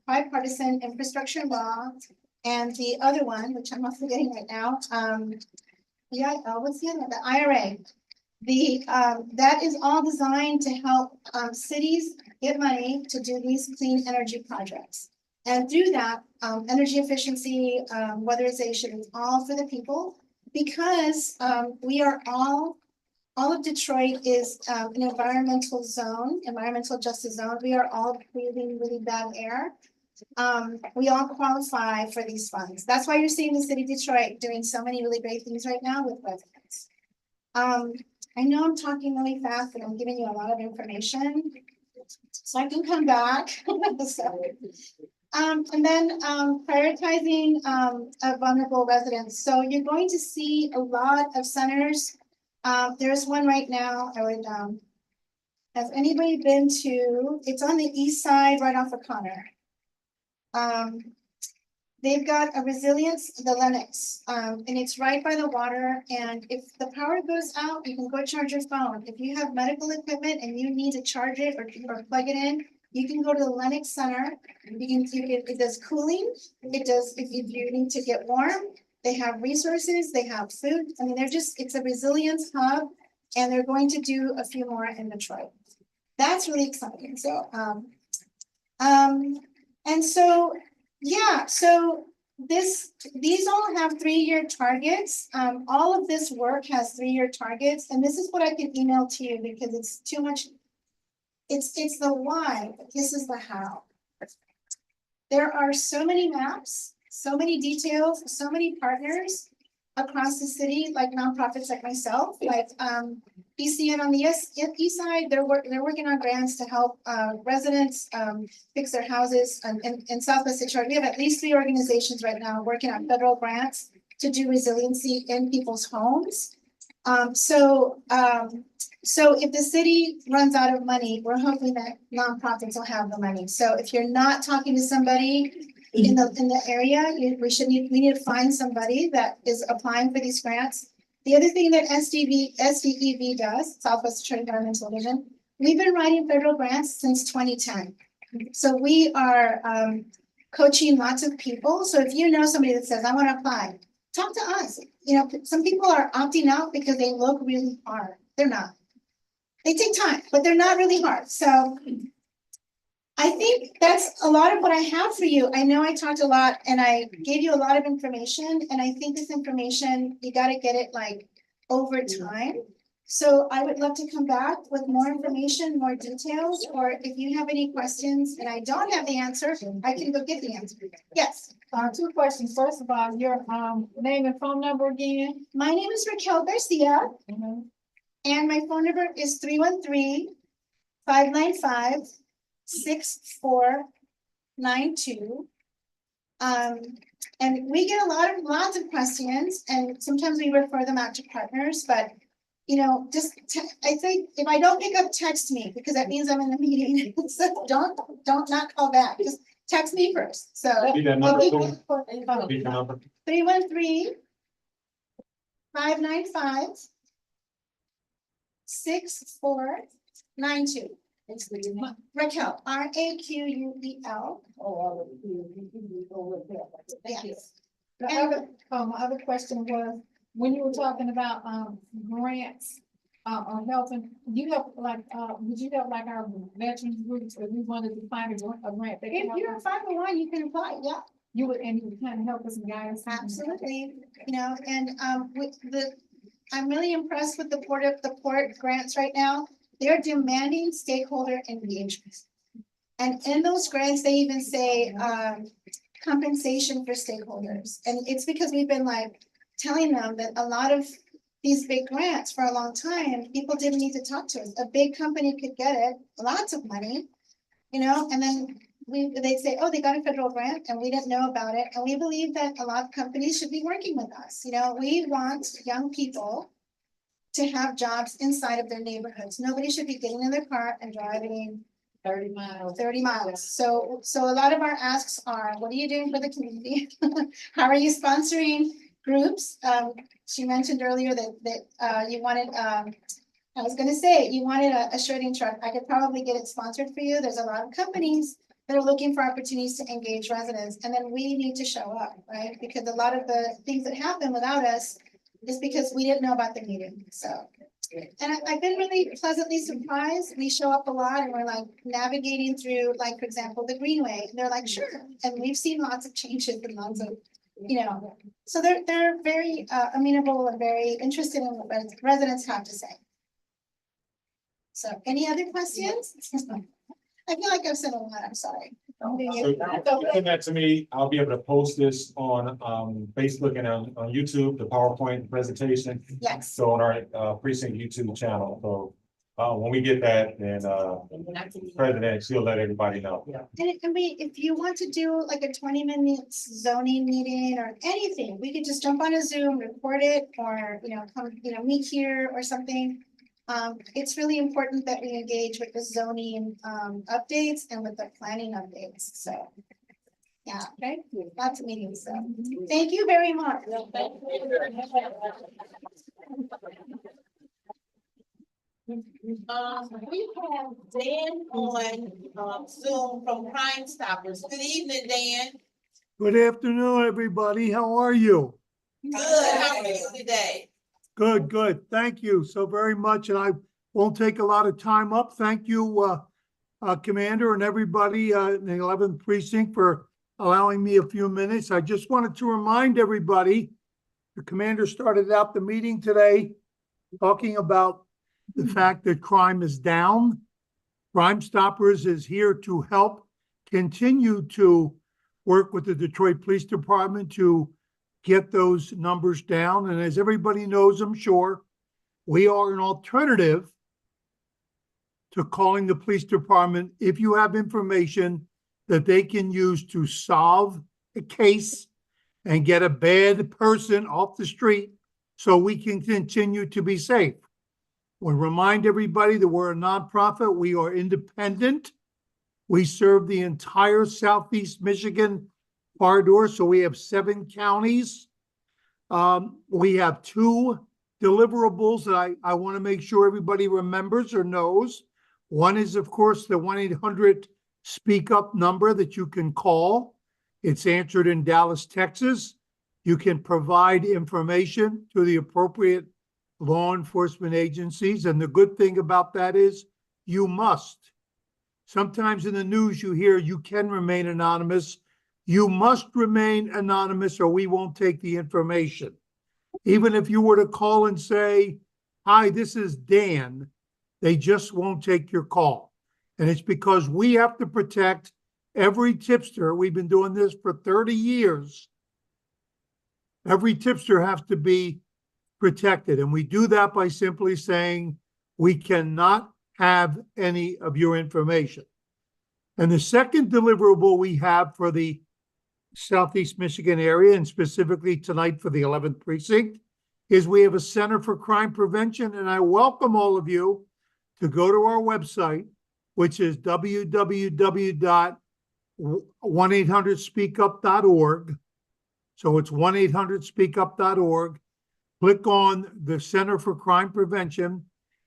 bipartisan infrastructure law, and the other one, which I'm not forgetting right now, BIL, what's the other one? The IRA. That is all designed to help cities get money to do these clean energy projects. And through that, energy efficiency, weatherization is all for the people, because we are all of Detroit is an environmental zone, environmental justice zone. We are all breathing really bad air. We all qualify for these funds. That's why you're seeing the city of Detroit doing so many really great things right now with residents. I know I'm talking really fast and I'm giving you a lot of information, so I can come back. And then prioritizing vulnerable residents. So you're going to see a lot of centers. There's one right now. Has anybody been to? It's on the east side, right off of Connor. They've got a resilience, the Lennox, and it's right by the water. And if the power goes out, you can go charge your phone. If you have medical equipment and you need to charge it or plug it in, you can go to the Lennox Center. It does cooling. It does if you need to get warm. They have resources. They have food. I mean, it's a resilience hub, and they're going to do a few more in Detroit. That's really exciting. So, and so. Yeah, so these all have 3-year targets. All of this work has 3-year targets, and this is what I can email to you because it's too much. It's the why, but this is the how. There are so many maps, so many details, so many partners across the city, like nonprofits like myself, like ECN on the east side, they're working on grants to help residents fix their houses in Southwest Detroit. We have at least 3 organizations right now working on federal grants to do resiliency in people's homes. So if the city runs out of money, we're hoping that nonprofits will have the money. So if you're not talking to somebody in the area, we need to find somebody that is applying for these grants. The other thing that SDEV does, Southwest Detroit Environmental Division, we've been writing federal grants since 2010. So we are coaching lots of people. So if you know somebody that says, I want to apply, talk to us. You know, some people are opting out because they look really hard. They're not. They take time, but they're not really hard. So I think that's a lot of what I have for you. I know I talked a lot and I gave you a lot of information, and I think this information, you got to get it like over time. So I would love to come back with more information, more details, or if you have any questions and I don't have the answer, I can go get the answer. Yes. 2 questions. First of all, your name and phone number again. My name is Raquel Garcia, and my phone number is 313-595-6492. And we get lots of questions, and sometimes we refer them out to partners, but you know, just I think if I don't pick up, text me, because that means I'm in the meeting. So don't not call back. Just text me first. So 313-595-6492. Raquel, RAQUEL. Yes. My other question was, when you were talking about grants on helping, you help like would you help like our veterans groups if we wanted to find a grant? If you're a 501, you can apply. Yeah. You would, and you would kind of help us and guide us. Absolutely. You know, and I'm really impressed with the port grants right now. They're demanding stakeholder engagement. And in those grants, they even say compensation for stakeholders. And it's because we've been like telling them that a lot of these big grants for a long time, people didn't need to talk to us. A big company could get it, lots of money, you know, and then they'd say, oh, they got a federal grant and we didn't know about it. And we believe that a lot of companies should be working with us. You know, we want young people to have jobs inside of their neighborhoods. Nobody should be getting in their car and driving 30 miles. So a lot of our asks are, what are you doing for the community? How are you sponsoring groups? She mentioned earlier that you wanted, I was gonna say, you wanted a shredding truck. I could probably get it sponsored for you. There's a lot of companies that are looking for opportunities to engage residents, and then we need to show up, right? Because a lot of the things that happen without us is because we didn't know about the meeting, so. And I've been really pleasantly surprised. We show up a lot and we're like navigating through, like, for example, the Greenway. And they're like, sure. And we've seen lots of changes and lots of, you know, so they're very amenable and very interested in what residents have to say. So any other questions? I feel like I've said a lot, I'm sorry. So send that to me. I'll be able to post this on Facebook and on YouTube, the PowerPoint presentation. Yes. So on our precinct YouTube channel. So when we get that, then President, she'll let everybody know. And it can be, if you want to do like a 20-minute zoning meeting or anything, we could just jump on a Zoom, record it, or, you know, come, you know, meet here or something. It's really important that we engage with the zoning updates and with the planning updates, so. Yeah, okay, lots of meetings, so, thank you very much. We have Dan on Zoom from Crime Stoppers. Good evening, Dan. Good afternoon, everybody. How are you? Good, how are you today? Good, good. Thank you so very much. And I won't take a lot of time up. Thank you, Commander, and everybody in the 11th Precinct for allowing me a few minutes. I just wanted to remind everybody, the Commander started out the meeting today talking about the fact that crime is down. Crime Stoppers is here to help continue to work with the Detroit Police Department to get those numbers down. And as everybody knows, I'm sure, we are an alternative to calling the police department if you have information that they can use to solve a case and get a bad person off the street so we can continue to be safe. We remind everybody that we're a nonprofit. We are independent. We serve the entire Southeast Michigan corridor, so we have 7 counties. We have 2 deliverables that I want to make sure everybody remembers or knows. One is, of course, the 1-800 Speak Up number that you can call. It's answered in Dallas, Texas. You can provide information to the appropriate law enforcement agencies. And the good thing about that is you must. Sometimes in the news you hear you can remain anonymous. You must remain anonymous or we won't take the information. Even if you were to call and say, "Hi, this is Dan," they just won't take your call. And it's because we have to protect every tipster. We've been doing this for 30 years. Every tipster has to be protected. And we do that by simply saying, we cannot have any of your information. And the second deliverable we have for the Southeast Michigan area, and specifically tonight for the 11th Precinct, is we have a Center for Crime Prevention. And I welcome all of you to go to our website, which is www.1800speakup.org. So it's 1800speakup.org. Click on the Center for Crime Prevention.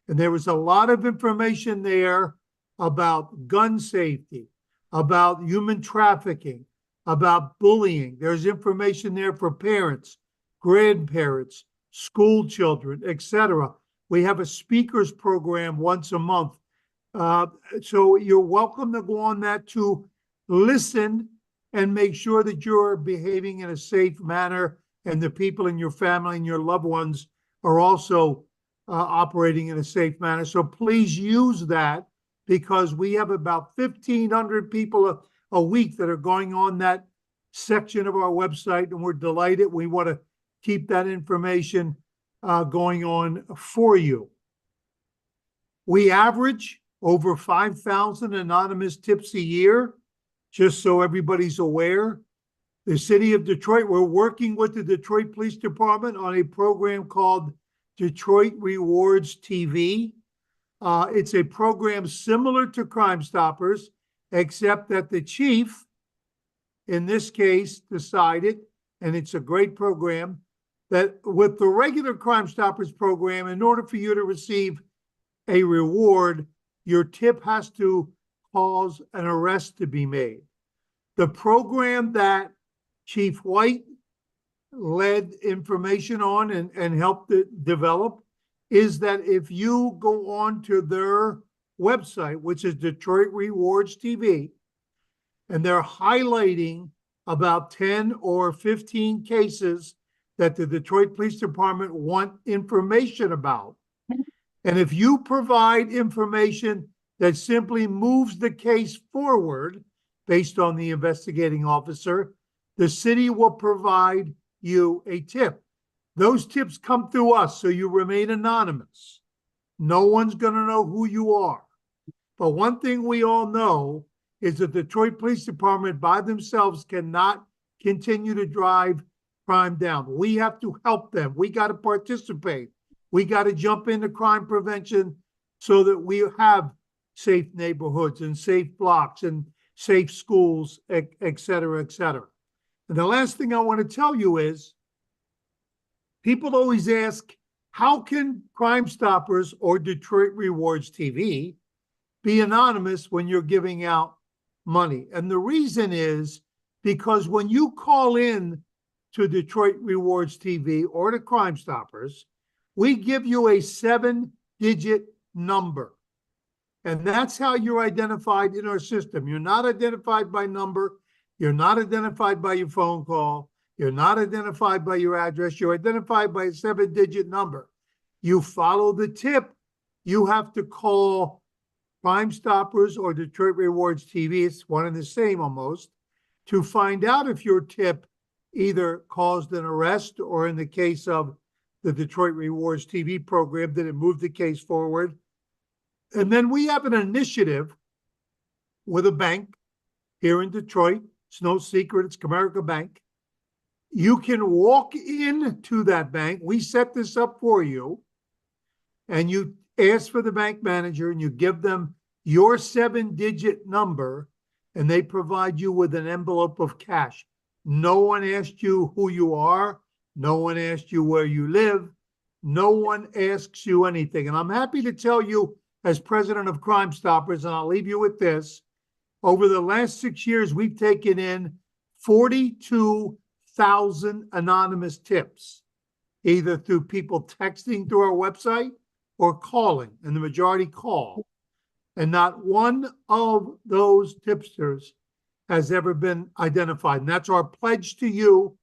And there was a lot of information there about gun safety, about human trafficking, about bullying. There's information there for parents, grandparents, school children, etc. We have a speakers program once a month. So you're welcome to go on that to listen and make sure that you're behaving in a safe manner and the people in your family and your loved ones are also operating in a safe manner. So please use that, because we have about 1,500 people a week that are going on that section of our website, and we're delighted. We want to keep that information going on for you. We average over 5,000 anonymous tips a year, just so everybody's aware. The city of Detroit, we're working with the Detroit Police Department on a program called Detroit Rewards TV. It's a program similar to Crime Stoppers, except that the chief, in this case, decided, and it's a great program, that with the regular Crime Stoppers program, in order for you to receive a reward, your tip has to cause an arrest to be made. The program that Chief White led information on and helped it develop is that if you go on to their website, which is Detroit Rewards TV, and they're highlighting about 10 or 15 cases that the Detroit Police Department want information about. And if you provide information that simply moves the case forward based on the investigating officer, the city will provide you a tip. Those tips come through us, so you remain anonymous. No one's going to know who you are. But one thing we all know is that the Detroit Police Department by themselves cannot continue to drive crime down. We have to help them. We got to participate. We got to jump into crime prevention so that we have safe neighborhoods and safe blocks and safe schools, et cetera, et cetera. And the last thing I want to tell you is, people always ask, how can Crime Stoppers or Detroit Rewards TV be anonymous when you're giving out money? And the reason is because when you call in to Detroit Rewards TV or to Crime Stoppers, we give you a 7-digit number. And that's how you're identified in our system. You're not identified by number. You're not identified by your phone call. You're not identified by your address. You're identified by a 7-digit number. You follow the tip. You have to call Crime Stoppers or Detroit Rewards TV, it's one and the same almost, to find out if your tip either caused an arrest or in the case of the Detroit Rewards TV program, that it moved the case forward. And then we have an initiative with a bank here in Detroit. It's no secret, it's Comerica Bank. You can walk into that bank. We set this up for you. And you ask for the bank manager and you give them your 7-digit number and they provide you with an envelope of cash. No one asked you who you are. No one asked you where you live. No one asks you anything. And I'm happy to tell you, as president of Crime Stoppers, and I'll leave you with this, over the last 6 years, we've taken in 42,000 anonymous tips, either through people texting through our website or calling, and the majority call. And not one of those tipsters has ever been identified. And that's our pledge to you,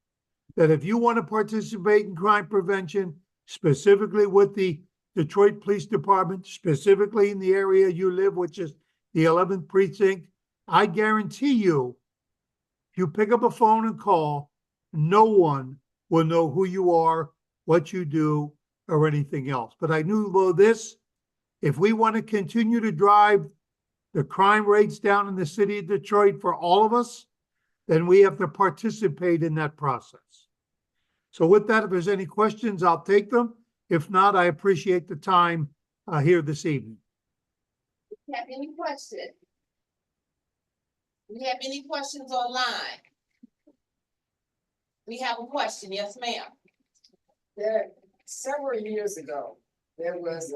that if you want to participate in crime prevention, specifically with the Detroit Police Department, specifically in the area you live, which is the 11th Precinct, I guarantee you, if you pick up a phone and call, no one will know who you are, what you do, or anything else. But I knew this, if we want to continue to drive the crime rates down in the city of Detroit for all of us, then we have to participate in that process. So with that, if there's any questions, I'll take them. If not, I appreciate the time here this evening. Have any questions? We have any questions online? We have a question. Yes, ma'am. Several years ago, there was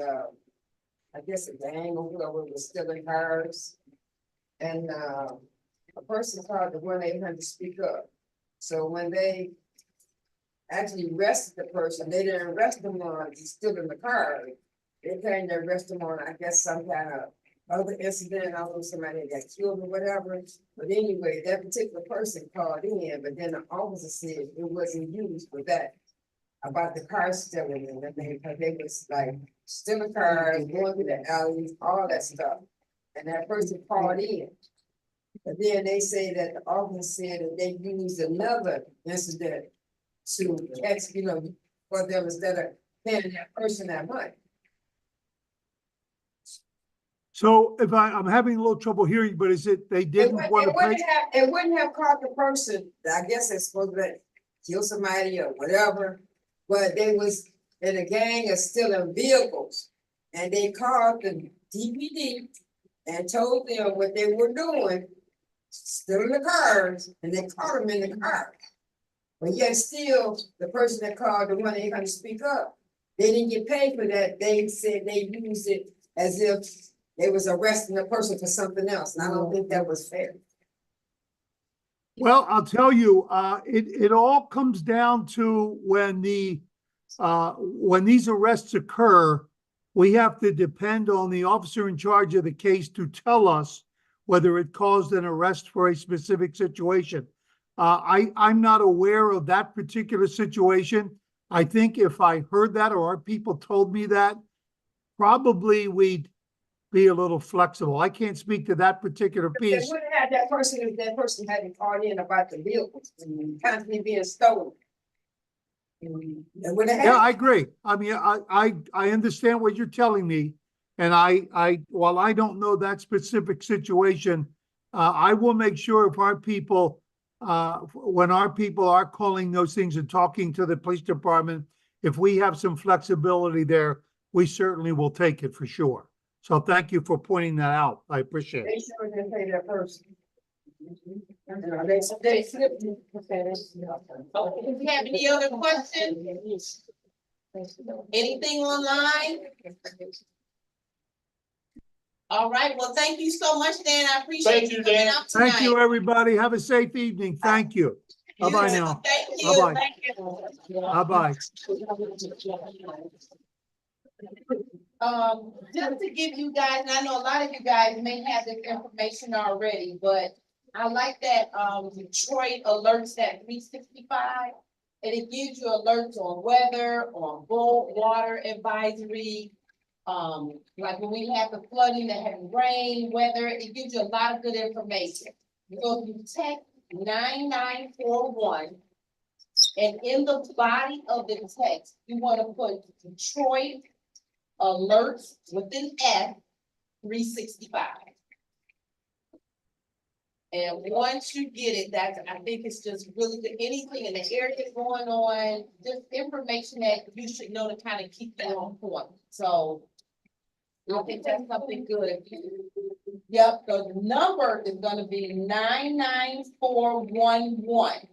I guess a gang or whoever was stealing cars. And a person called the 1-800 to speak up. So when they actually arrested the person, they didn't arrest them on stealing the car. They came to arrest them on, I guess, some kind of other incident. I don't know, somebody got killed or whatever. But anyway, that particular person called in, but then the officer said it wasn't used for that. About the car stealing and everything, because they was like stealing cars, going to the alleys, all that stuff. And that person called in. But then they say that the officer said that they used another incident to catch, for them instead of paying that person that money. So if I'm having a little trouble hearing, but is it they didn't want to pay? It wouldn't have caught the person, I guess it's supposed to kill somebody or whatever. But they was in a gang of stealing vehicles, and they called the DPD and told them what they were doing, stealing the cars, and they caught them in the car. But yet still, the person that called the 1-800 speak up, they didn't get paid for that. They said they used it as if they was arresting the person for something else, and I don't think that was fair. Well, I'll tell you, it all comes down to when these arrests occur, we have to depend on the officer in charge of the case to tell us whether it caused an arrest for a specific situation. I'm not aware of that particular situation. I think if I heard that or our people told me that, probably we'd be a little flexible. I can't speak to that particular piece. They would have had that person if that person hadn't called in about the vehicles and constantly being stolen. Yeah, I agree. I mean, I understand what you're telling me. And while I don't know that specific situation, I will make sure if our people, when our people are calling those things and talking to the police department, if we have some flexibility there, we certainly will take it for sure. So thank you for pointing that out. I appreciate it. They sure didn't pay that person. They slipped. Okay, if you have any other questions? Anything online? All right, well, thank you so much, Dan. I appreciate you coming out tonight. Thank you, everybody. Have a safe evening. Thank you. Bye-bye now. Thank you. Bye-bye. Thank you. Bye-bye. Just to give you guys, and I know a lot of you guys may have this information already, but I like that Detroit alerts that 365, and it gives you alerts on weather, on boat, water advisory, Like when we have the flooding, the heavy rain, weather, it gives you a lot of good information. So if you text 9941, and in the body of the text, you want to put Detroit alerts with an F 365. And once you get it, I think it's just really good. Anything in the area going on, just information that you should know to kind of keep that on point. So I think that's something good. Yep, the number is gonna be 99411.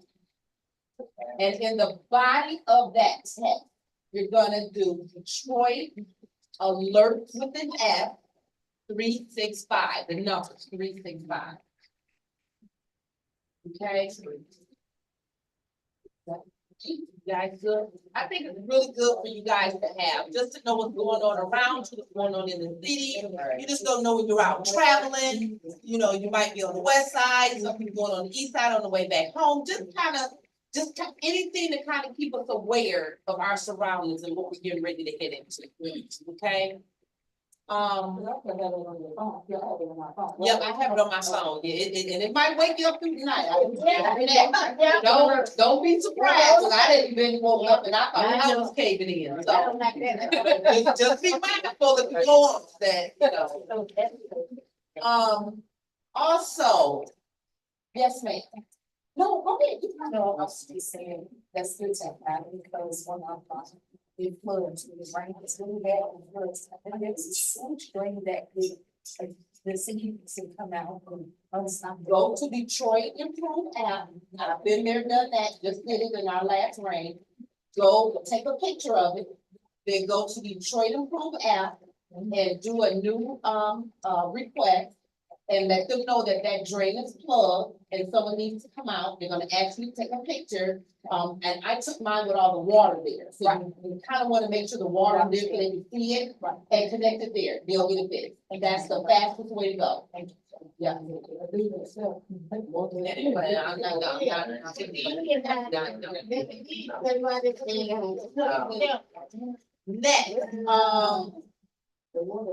And in the body of that text, you're gonna do Detroit alert with an F 365, the number 365. Okay. You guys good? I think it's really good for you guys to have, just to know what's going on around you, what's going on in the city. You just don't know when you're out traveling, you know, you might be on the west side, some people going on the east side on the way back home, just anything to kind of keep us aware of our surroundings and what we're getting ready to get into, okay? Yep, I have it on my phone, yeah, and it might wake you up through the night. Don't be surprised, 'cause I didn't even woke up and I thought the house was caving in, so. Just be mindful if you go on that, you know. Also, yes, ma'am. No, okay. No, I was just saying, that's good to have, because when I thought it floods, it was rain, it's really bad, it floods, and there's so much rain that the city can come out and unstop. Go to Detroit Improve app. I've been there, done that, just did it in our last rain. Go take a picture of it, then go to Detroit Improve app and do a new request. And let them know that that drain is plugged and someone needs to come out. They're gonna ask you to take a picture. And I took mine with all the water there. So you kind of want to make sure the water there, so they can see it and connect it there. They'll get it fixed. And that's the fastest way to go. Yeah. Anyway, I'm not next,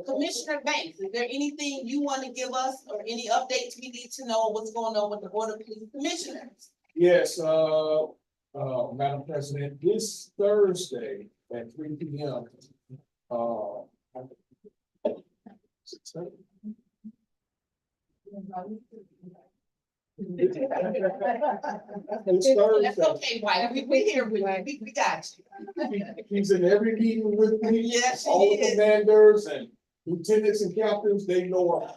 Commissioner Banks, is there anything you want to give us or any updates we need to know what's going on with the Board of Police Commissioners? Yes, Madam President, this Thursday at 3 p.m. That's okay, White. We here with you. We got you. He's in every meeting with me. Yes, he all the is. commanders and lieutenants and captains, they know her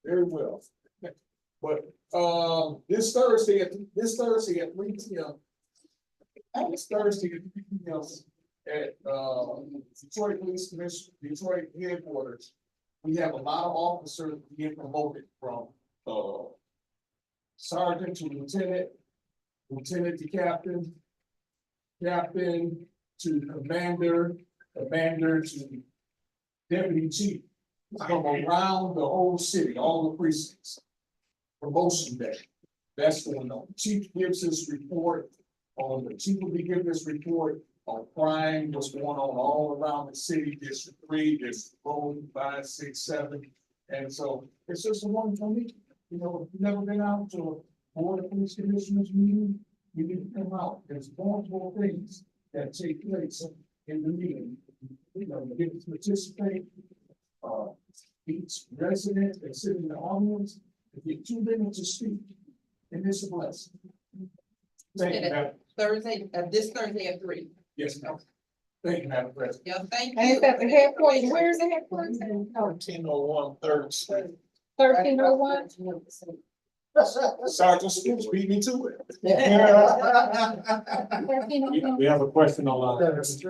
very well. But this Thursday at 3 p.m. This Thursday at 3 p.m. at Detroit Police Commission, Detroit headquarters, we have a lot of officers being promoted from sergeant to lieutenant, lieutenant to captain, captain to commander, commander to deputy chief, from around the whole city, all the precincts. Promotion day, that's going on. Chief gives his report on, the chief will be giving his report on crime, what's going on all around the city, District 3, District 4, 5, 6, 7. And so it's just a wonderful meeting. You know, if you've never been out to a Board of Police Commissioners meeting, you need to come out. There's multiple things that take place in the meeting. You know, you get to participate. Each resident that sit in the audience, you get 2 minutes to speak, and it's a blessing. Thank you, Madam. Thursday, this Thursday at 3. Yes, ma'am. Thank you, Madam President. Yeah, thank And you. it's at the headquarters, where is the headquarters? 1301 3rd Street. 1301? Sergeant Stoops beat me to it. We have a question online. Ms.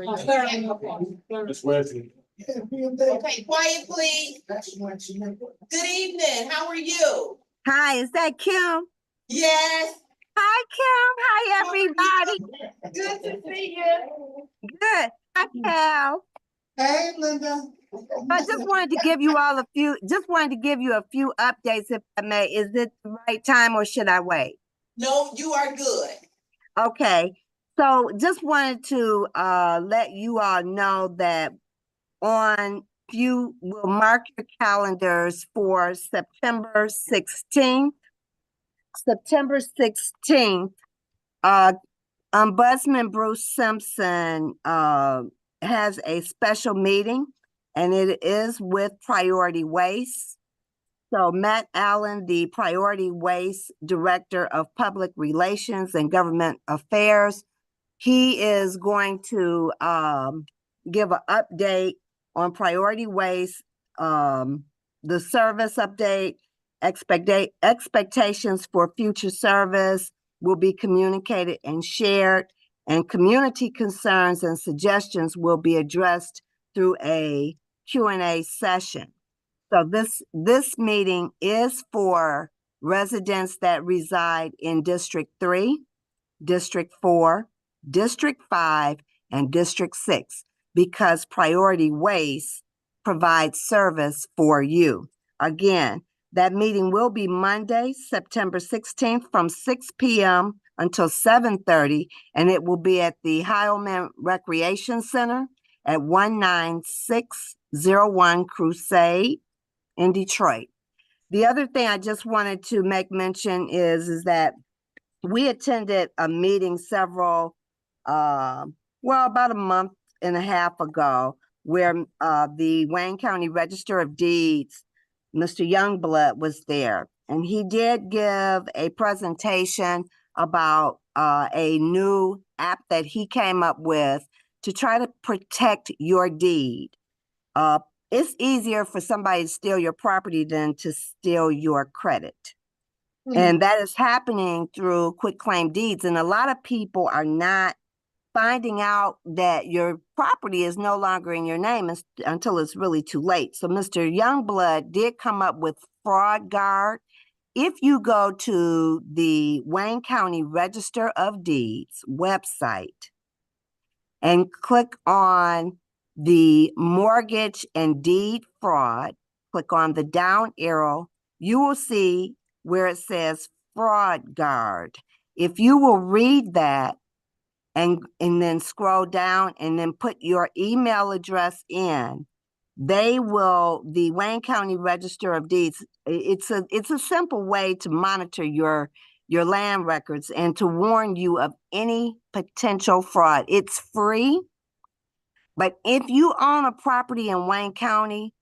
Wesley. Okay, quiet, please. Good evening. How are you? Hi, is that Kim? Yes. Hi, Kim. Hi, everybody. Good to see you. Good. Hi, Cal. Hey, Linda. I just wanted to give you all a few updates, if I may. Is it the right time or should I wait? No, you are good. Okay. So just wanted to let you all know that on you will mark your calendars for September 16th. September 16th, Ombudsman Bruce Simpson has a special meeting, and it is with Priority Waste. So Matt Allen, the Priority Waste Director of Public Relations and Government Affairs, he is going to give an update on Priority Waste, the service update, expectations for future service will be communicated and shared, and community concerns and suggestions will be addressed through a Q&A session. So this meeting is for residents that reside in District 3, District 4, District 5, and District 6, because Priority Waste provides service for you. Again, that meeting will be Monday, September 16th from 6 p.m. until 7:30, and it will be at the Heilman Recreation Center at 19601 Crusade in Detroit. The other thing I just wanted to make mention is that we attended a meeting about a month and a half ago, where the Wayne County Register of Deeds, Mr. Youngblood, was there. And he did give a presentation about a new app that he came up with to try to protect your deed. It's easier for somebody to steal your property than to steal your credit. And that is happening through quitclaim deeds. And a lot of people are not finding out that your property is no longer in your name until it's really too late. So Mr. Youngblood did come up with Fraud Guard. If you go to the Wayne County Register of Deeds website and click on the mortgage and deed fraud, click on the down arrow, you will see where it says Fraud Guard. If you will read that and then scroll down and then put your email address in, the Wayne County Register of Deeds, it's a simple way to monitor your land records and to warn you of any potential fraud. It's free, but if you own a property in Wayne County,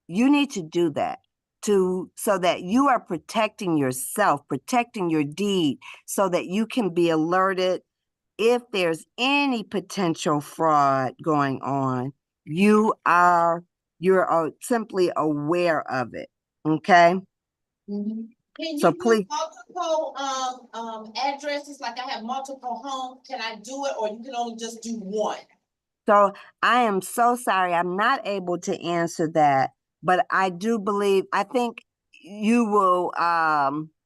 you need to do that so that you are protecting yourself, protecting your deed, so that you can be alerted if there's any potential fraud going on. You're simply aware of it. Okay. Can you So do please, multiple addresses, like I have multiple homes? Can I do it, or you can only just do one? so I am so sorry, I'm not able to answer that, but I do believe, I think you will,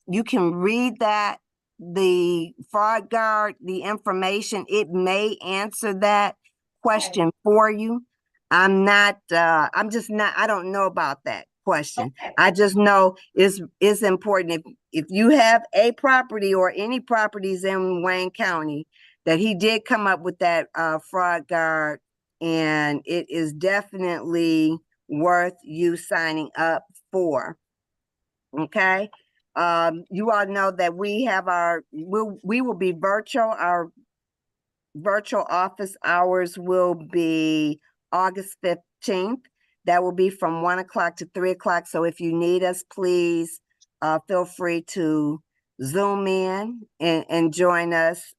you can read that, the Fraud Guard, the information, it may answer that question for you. I don't know about that question. I just know it's important if you have a property or any properties in Wayne County, that he did come up with that Fraud Guard, and it is definitely worth you signing up for. Okay. You all know that we have we will be virtual. Our virtual office hours will be August 15th. That will be from 1 o'clock to 3 o'clock. So if you need us, please feel free to Zoom in and join us.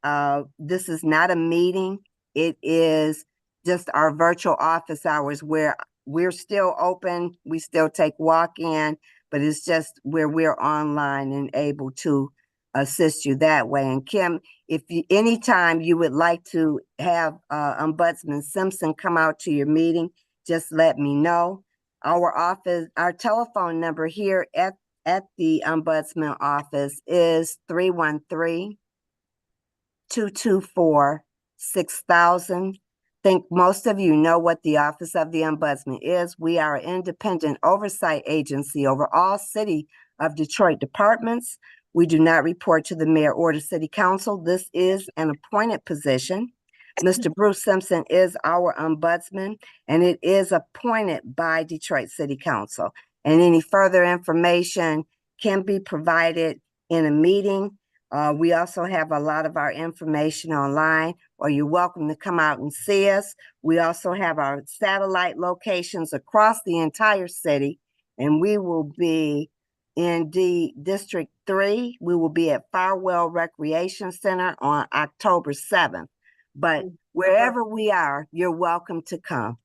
This is not a meeting. It is just our virtual office hours where we're still open. We still take walk-in, but it's just where we're online and able to assist you that way. And Kim, if anytime you would like to have Ombudsman Simpson come out to your meeting, just let me know. Our telephone number here at the Ombudsman office is 313-224-6000. Think most of you know what the Office of the Ombudsman is. We are an independent oversight agency over all City of Detroit departments. We do not report to the mayor or the city council. This is an appointed position. Mr. Bruce Simpson is our ombudsman, and it is appointed by Detroit City Council. And any further information can be provided in a meeting. We also have a lot of our information online, or you're welcome to come out and see us. We also have our satellite locations across the entire city, and we will be in District 3. We will be at Farwell Recreation Center on October 7th. But wherever we are, you're welcome to come.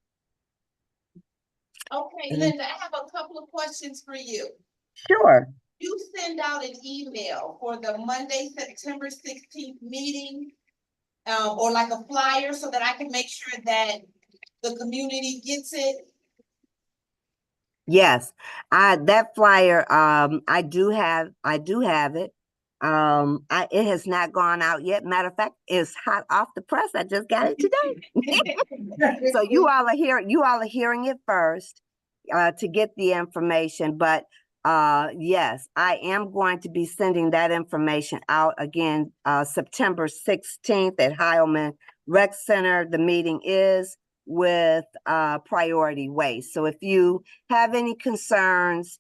Okay, Linda, I have a couple of questions for you. Sure. You send out an email for the Monday, September 16th meeting, or like a flyer so that I can make sure that the community gets it. Yes, that flyer, I do have it. It has not gone out yet. Matter of fact, it's hot off the press. I just got it today. So you all are hearing it first, to get the information. But yes, I am going to be sending that information out again, September 16th at Heilman Rec Center. The meeting is with Priority Waste. So if you have any concerns,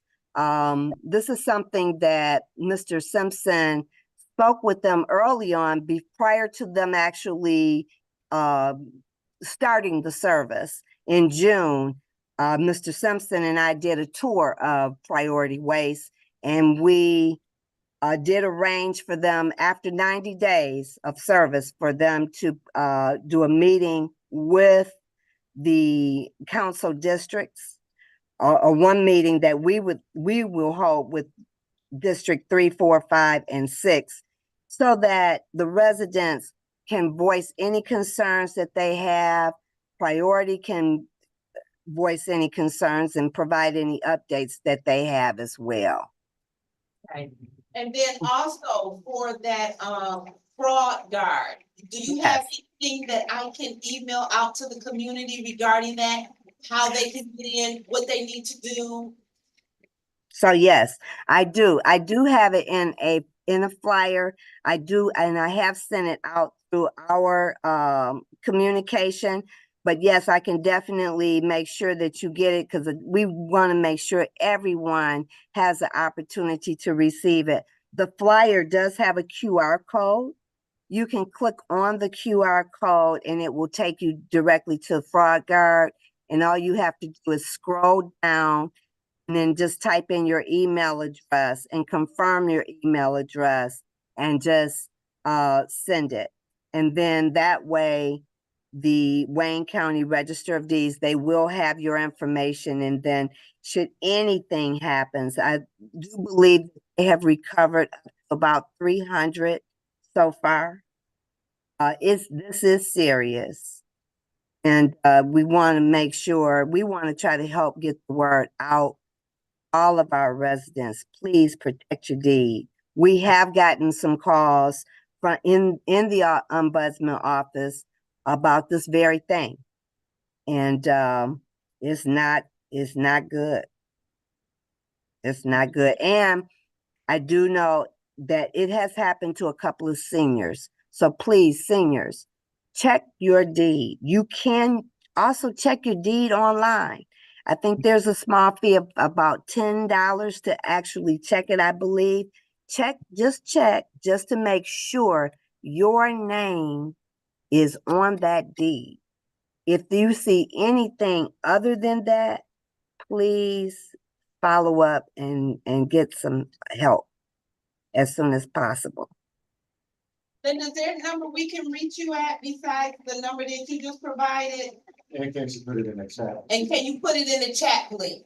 this is something that Mr. Simpson spoke with them early on, prior to them actually starting the service in June. Mr. Simpson and I did a tour of Priority Waste, and we did arrange for them after 90 days of service for them to do a meeting with the council districts, or one meeting that we will hold with District 3, 4, 5, and 6, so that the residents can voice any concerns that they have. Priority can voice any concerns and provide any updates that they have as well. Right. And then also for that fraud guard, do you have anything that I can email out to the community regarding that? How they can get in, what they need to do? So yes, I do. I do have it in a flyer. I do, and I have sent it out through our communication. But yes, I can definitely make sure that you get it, because we want to make sure everyone has the opportunity to receive it. The flyer does have a QR code. You can click on the QR code and it will take you directly to Fraud Guard. And all you have to do is scroll down and then just type in your email address and confirm your email address and just send it. And then that way, the Wayne County Register of Deeds, they will have your information. And then should anything happens, I do believe they have recovered about 300 so far. This is serious. And we want to make sure, we want to try to help get the word out. All of our residents, please protect your deed. We have gotten some calls from in the ombudsman office about this very thing. And it's not good. It's not good. And I do know that it has happened to a couple of seniors. So please, seniors, check your deed. You can also check your deed online. I think there's a small fee of about $10 to actually check it, I believe. Check just to make sure your name is on that deed. If you see anything other than that, please follow up and get some help as soon as possible. Then is there a number we can reach you at besides the number that you just provided? And can you put it in the chat? And can you put it in the chat, please?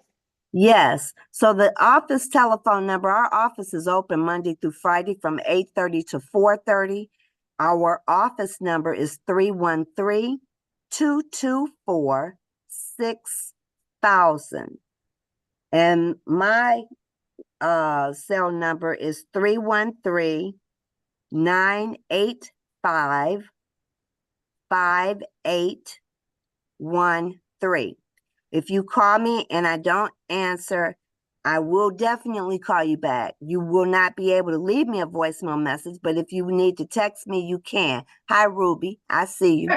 Yes. So the office telephone number, our office is open Monday through Friday from 8:30 to 4:30. Our office number is 313-224-6000. And my cell number is 313-985-5813. If you call me and I don't answer, I will definitely call you back. You will not be able to leave me a voicemail message, but if you need to text me, you can. Hi, Ruby. I see you.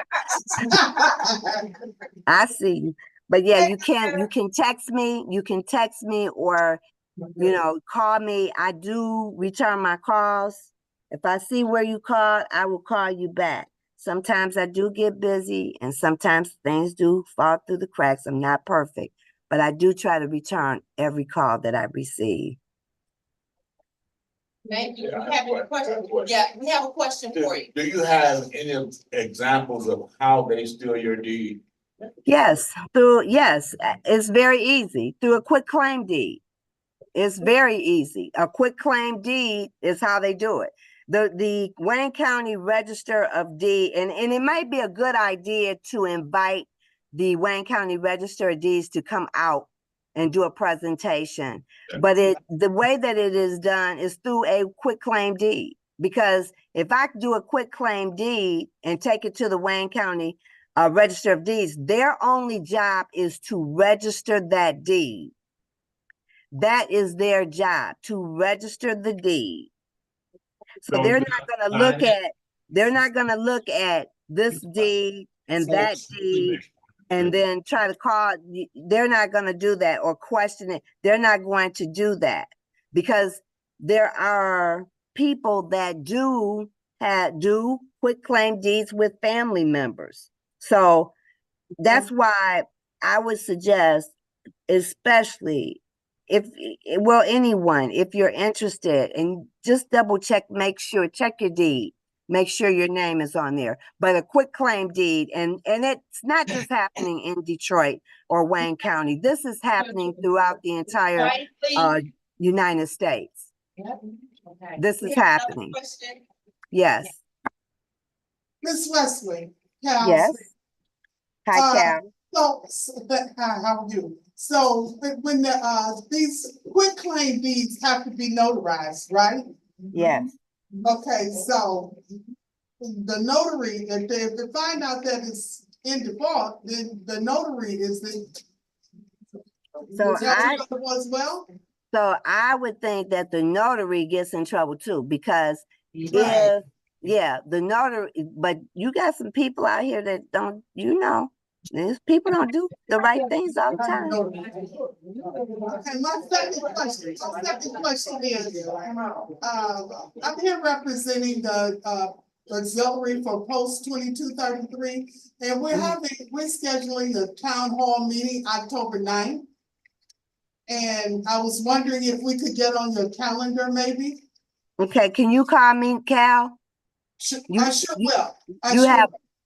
I see you. But yeah, you can text me or, call me. I do return my calls. If I see where you called, I will call you back. Sometimes I do get busy and sometimes things do fall through the cracks. I'm not perfect, but I do try to return every call that I receive. Thank you. We have a question. Yeah, we have a question for you. Do you have any examples of how they steal your deed? Yes, it's very easy through a quick claim deed. It's very easy. A quick claim deed is how they do it. The Wayne County Register of Deeds, and it might be a good idea to invite the Wayne County Register of Deeds to come out and do a presentation. But the way that it is done is through a quick claim deed. Because if I do a quick claim deed and take it to the Wayne County Register of Deeds, their only job is to register that deed. That is their job, to register the deed. So they're not gonna look at this deed and that deed and then try to call. They're not gonna do that or question it. They're not going to do that because there are people that do quick claim deeds with family members. So that's why I would suggest, especially anyone, if you're interested, and just double check, check your deed, make sure your name is on there. But a quick claim deed, and it's not just happening in Detroit or Wayne County. This is happening throughout the entire United States. Okay. This is happening. Yes. Ms. Wesley. Cal. Yes. Hi, Cal. How are you? So when these quick claim deeds have to be notarized, right? Yes. Okay, so the notary, if they find out that it's in default, then the notary is So as well? So I would think that the notary gets in trouble too, because Right. the notary, but you got some people out here that don't, these people don't do the right things all the time. Okay, my second question is, I'm here representing the auxiliary for post 2233, and we're scheduling a town hall meeting October 9th. And I was wondering if we could get on your calendar, maybe? Okay, can you call me, Cal? I sure will.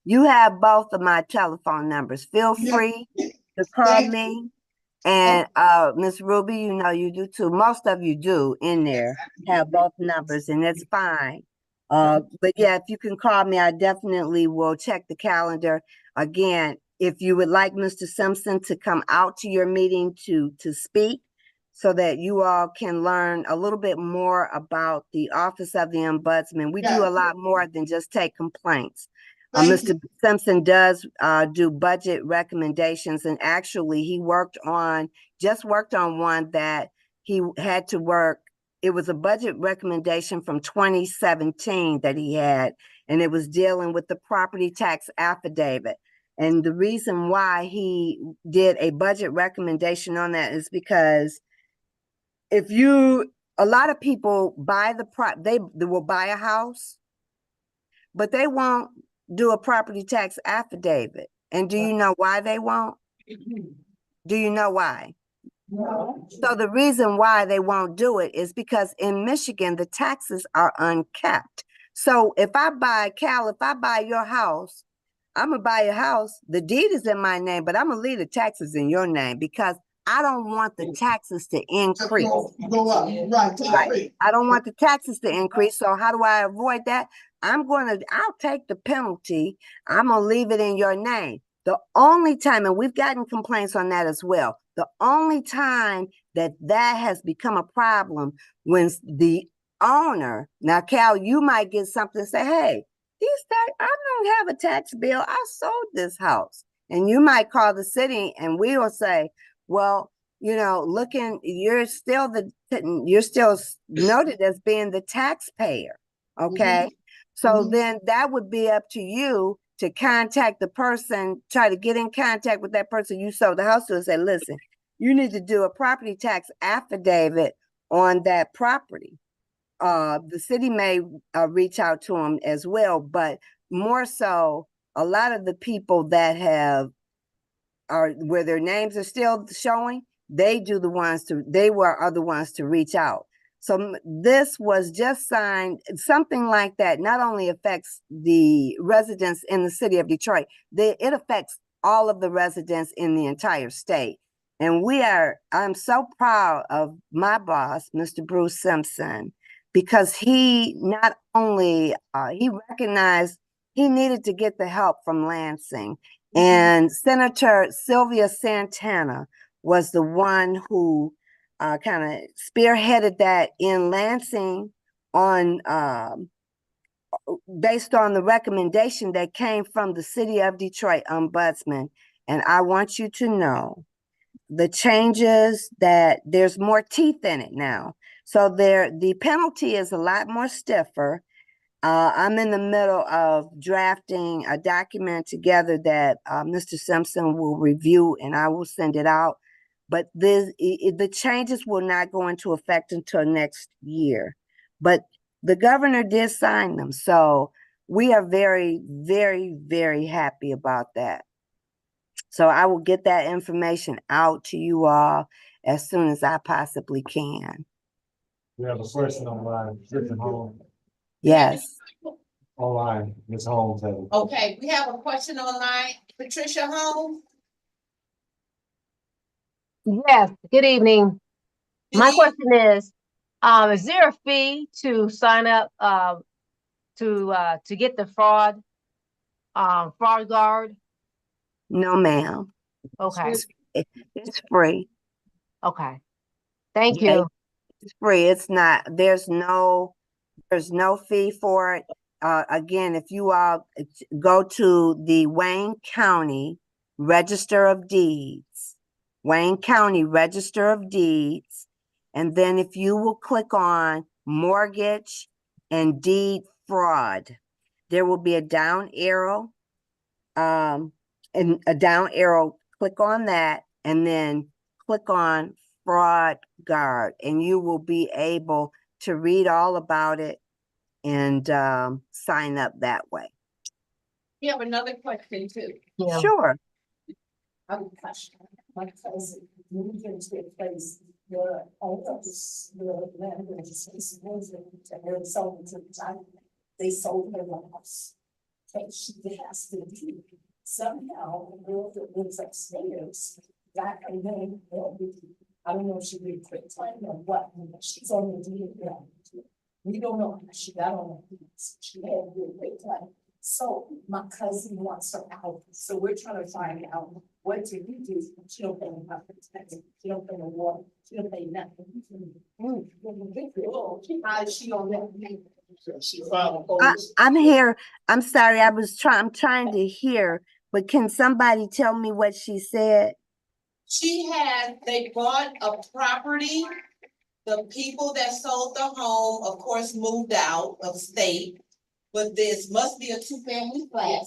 You have both of my telephone numbers. Feel free to call me. And Miss Ruby, you do too. Most of you do in there have both numbers, and that's fine. But yeah, if you can call me, I definitely will check the calendar. Again, if you would like Mr. Simpson to come out to your meeting to speak, so that you all can learn a little bit more about the Office of the Ombudsman. We do a lot more than just take complaints. Mr. Simpson does do budget recommendations, and actually he just worked on one that he had to work. It was a budget recommendation from 2017 that he had, and it was dealing with the property tax affidavit. And the reason why he did a budget recommendation on that is because a lot of people buy they will buy a house, but they won't do a property tax affidavit. And do you know why they won't? Do you know why? No. So the reason why they won't do it is because in Michigan, the taxes are uncapped. So if I buy your house, I'm gonna buy your house. The deed is in my name, but I'm gonna leave the taxes in your name because I don't want the taxes to increase. Go up, right. I don't want the taxes to increase. So how do I avoid that? I'll take the penalty. I'm gonna leave it in your name. The only time, and we've gotten complaints on that as well, the only time that has become a problem when the owner, now Cal, you might get something to say, hey, I don't have a tax bill. I sold this house. And you might call the city and we will say, well, you know, looking, you're still noted as being the taxpayer, okay? So then that would be up to you to contact the person, try to get in contact with that person you sold the house to and say, listen, you need to do a property tax affidavit on that property. The city may reach out to them as well, but more so, a lot of the people that are where their names are still showing, they are the ones to reach out. So this was just signed. Something like that not only affects the residents in the city of Detroit, it affects all of the residents in the entire state. And I'm so proud of my boss, Mr. Bruce Simpson, because he not only, he recognized he needed to get the help from Lansing. And Senator Sylvia Santana was the one who kind of spearheaded that in Lansing based on the recommendation that came from the City of Detroit Ombudsman. And I want you to know the changes, that there's more teeth in it now. So the penalty is a lot more stiffer. I'm in the middle of drafting a document together that Mr. Simpson will review, and I will send it out. But the changes will not go into effect until next year. But the governor did sign them. So we are very, very, very happy about that. So I will get that information out to you all as soon as I possibly can. We have a question online, Mr. Home, Yes. online, Ms. Holmes. Okay, we have a question online. Patricia Holmes? Yes, good evening. My question is there a fee to sign up to get the fraud guard? No, ma'am. Okay. It's free. Okay. Thank Yeah, you. it's free. It's not, there's no fee for it. Again, if you all go to the Wayne County Register of Deeds, Wayne County Register of Deeds, and then if you will click on mortgage and deed fraud, there will be a down arrow, and a down arrow, click on that, and then click on fraud guard, and you will be able to read all about it and sign up that way. We have another question too. Yeah. Sure. I have a question. My cousin moved into a place where all of the land was and they were sold to the China. They sold her the house. And she has to do somehow the girl that lives upstairs got her name. I don't know if she did quit time or what, but she's on the deed ground. We don't know how she got on the deeds. She had a good great time. So my cousin wants her out. So we're trying to find out what do we do? She don't pay nothing. She don't pay no water. She don't pay nothing. How is she on that? I'm here. I'm sorry. I'm trying to hear, but can somebody tell me what she said? They bought a property. The people that sold the home, of course, moved out of state. But this must be a two-family flat.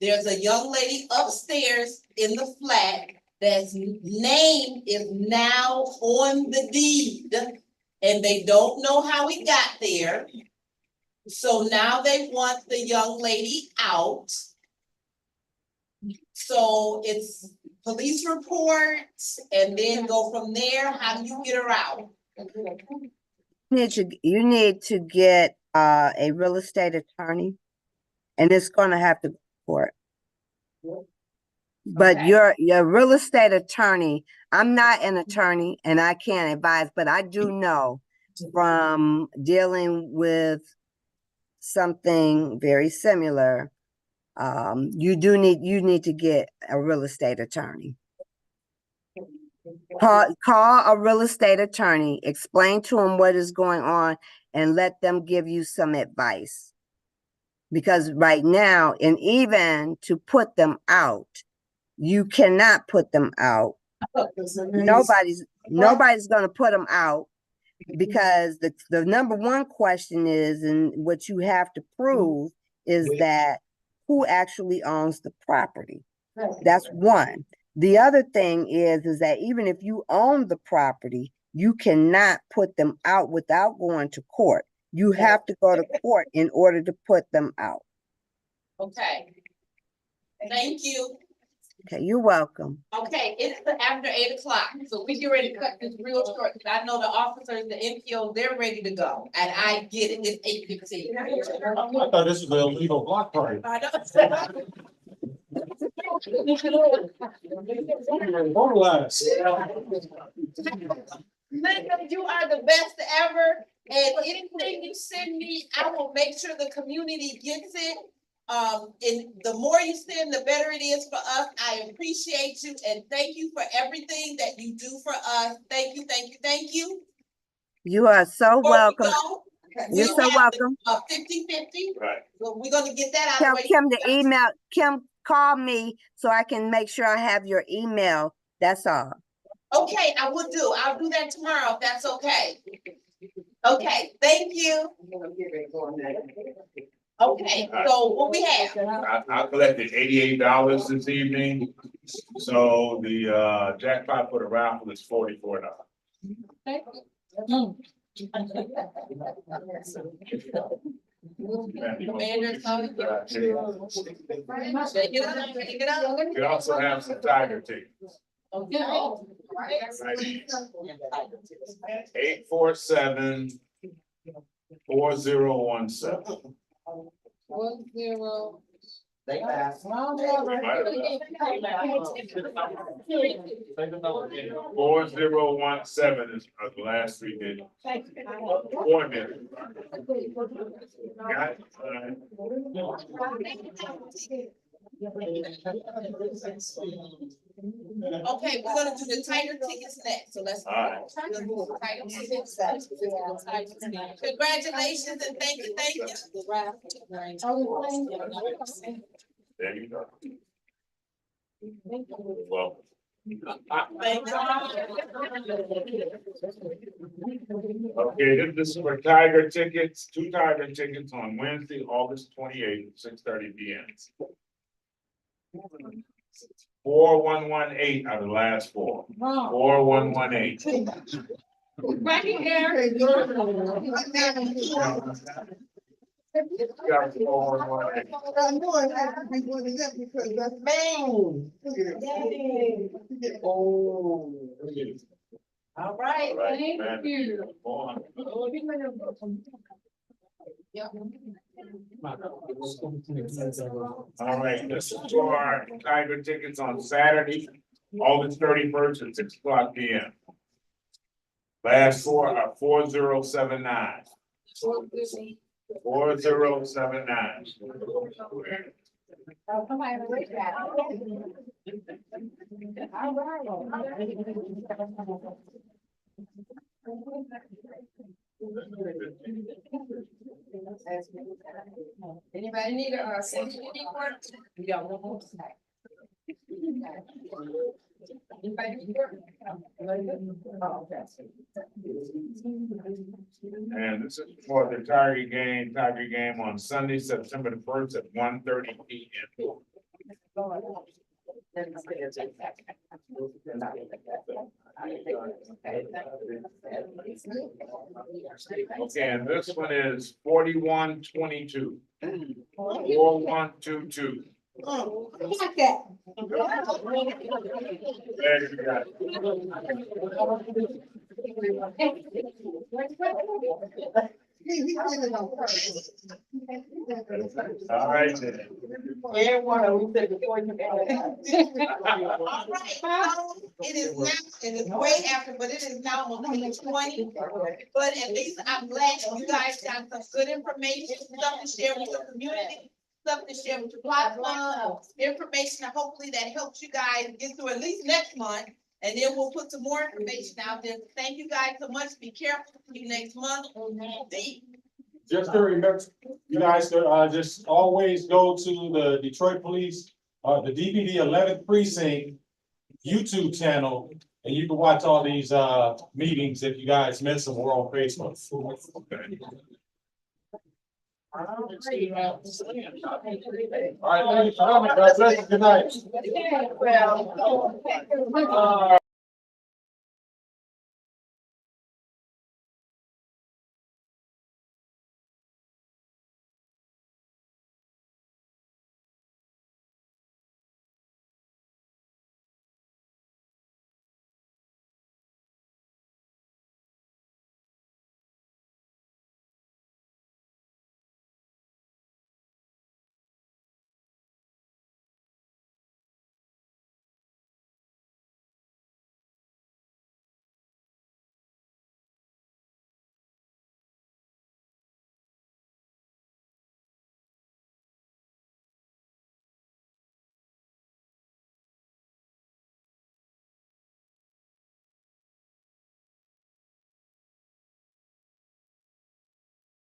There's a young lady upstairs in the flat that's name is now on the deed. And they don't know how it got there. So now they want the young lady out. So it's police report and then go from there. How do you get her out? You need to get a real estate attorney, and it's going to have to go to court. But Okay. your real estate attorney, I'm not an attorney and I can't advise, but I do know from dealing with something very similar, you need to get a real estate attorney. Call a real estate attorney, explain to them what is going on, and let them give you some advice. Because right now, and even to put them out, you cannot put them out Nobody's gonna put them out. Because the number one question is, and what you have to prove is that who actually owns the property. That's one. The other thing is that even if you own the property, you cannot put them out without going to court. You have to go to court in order to put them out. Okay. Thank you. Okay, you're welcome. Okay, it's after 8 o'clock, so we get ready to cut this real short, because I know the officers, the NPO, they're ready to go, and I get it, it's 8:15. I thought this was a illegal block party. I know. Linda, you are the best ever, and anything you send me, I will make sure the community gets it. And the more you send, the better it is for us. I appreciate you, and thank you for everything that you do for us. Thank you, thank you, thank you. You are so welcome. You're so welcome. 50-50. Right. So we're gonna get that out of the way. Kim, the email, Kim, call me so I can make sure I have your email. That's all. Okay, I will do. I'll do that tomorrow if that's okay. Okay, thank you. Okay, so what we have? I collected $88 this evening. So the jackpot for the raffle is $44. We also have some Tiger tickets. Okay. 847-4017. 40. They passed. 4017 is the last 3 digits. 4 minutes. Got it? Okay, we're gonna do the Tiger tickets next, so let's. All Tiger tickets. Congratulations and thank you, thank you. There you go. Well. Okay, this is for Tiger tickets, 2 Tiger tickets on Wednesday, August 28th, 6:30 p.m. 4118 are the last 4. 4118. Right here. All right, thank you. All right, this is for our Tiger tickets on Saturday, August 31st at 6:00 p.m. Last 4 are 4079. 4079. Anybody need a safety report? We got one more tonight. And this is for the Tiger game on Sunday, September the 1st at 1:30 p.m. Okay, and this one is 4122. 4122. Oh, I like that. There you go. All right then. It is now, it is way after, but it is now on page 20. But at least I'm glad you guys got some good information, stuff to share with the community, stuff to share with your platform, information, and hopefully that helps you guys get through at least next month. And then we'll put some more information out there. Thank you guys so much. Be careful. See you next month. Just to remember, you guys just always go to the Detroit Police, the DPD 11th Precinct YouTube channel, and you can watch all these, meetings if you guys miss them, we're on Facebook. All right, thank you for coming. God bless you. Good night. Well.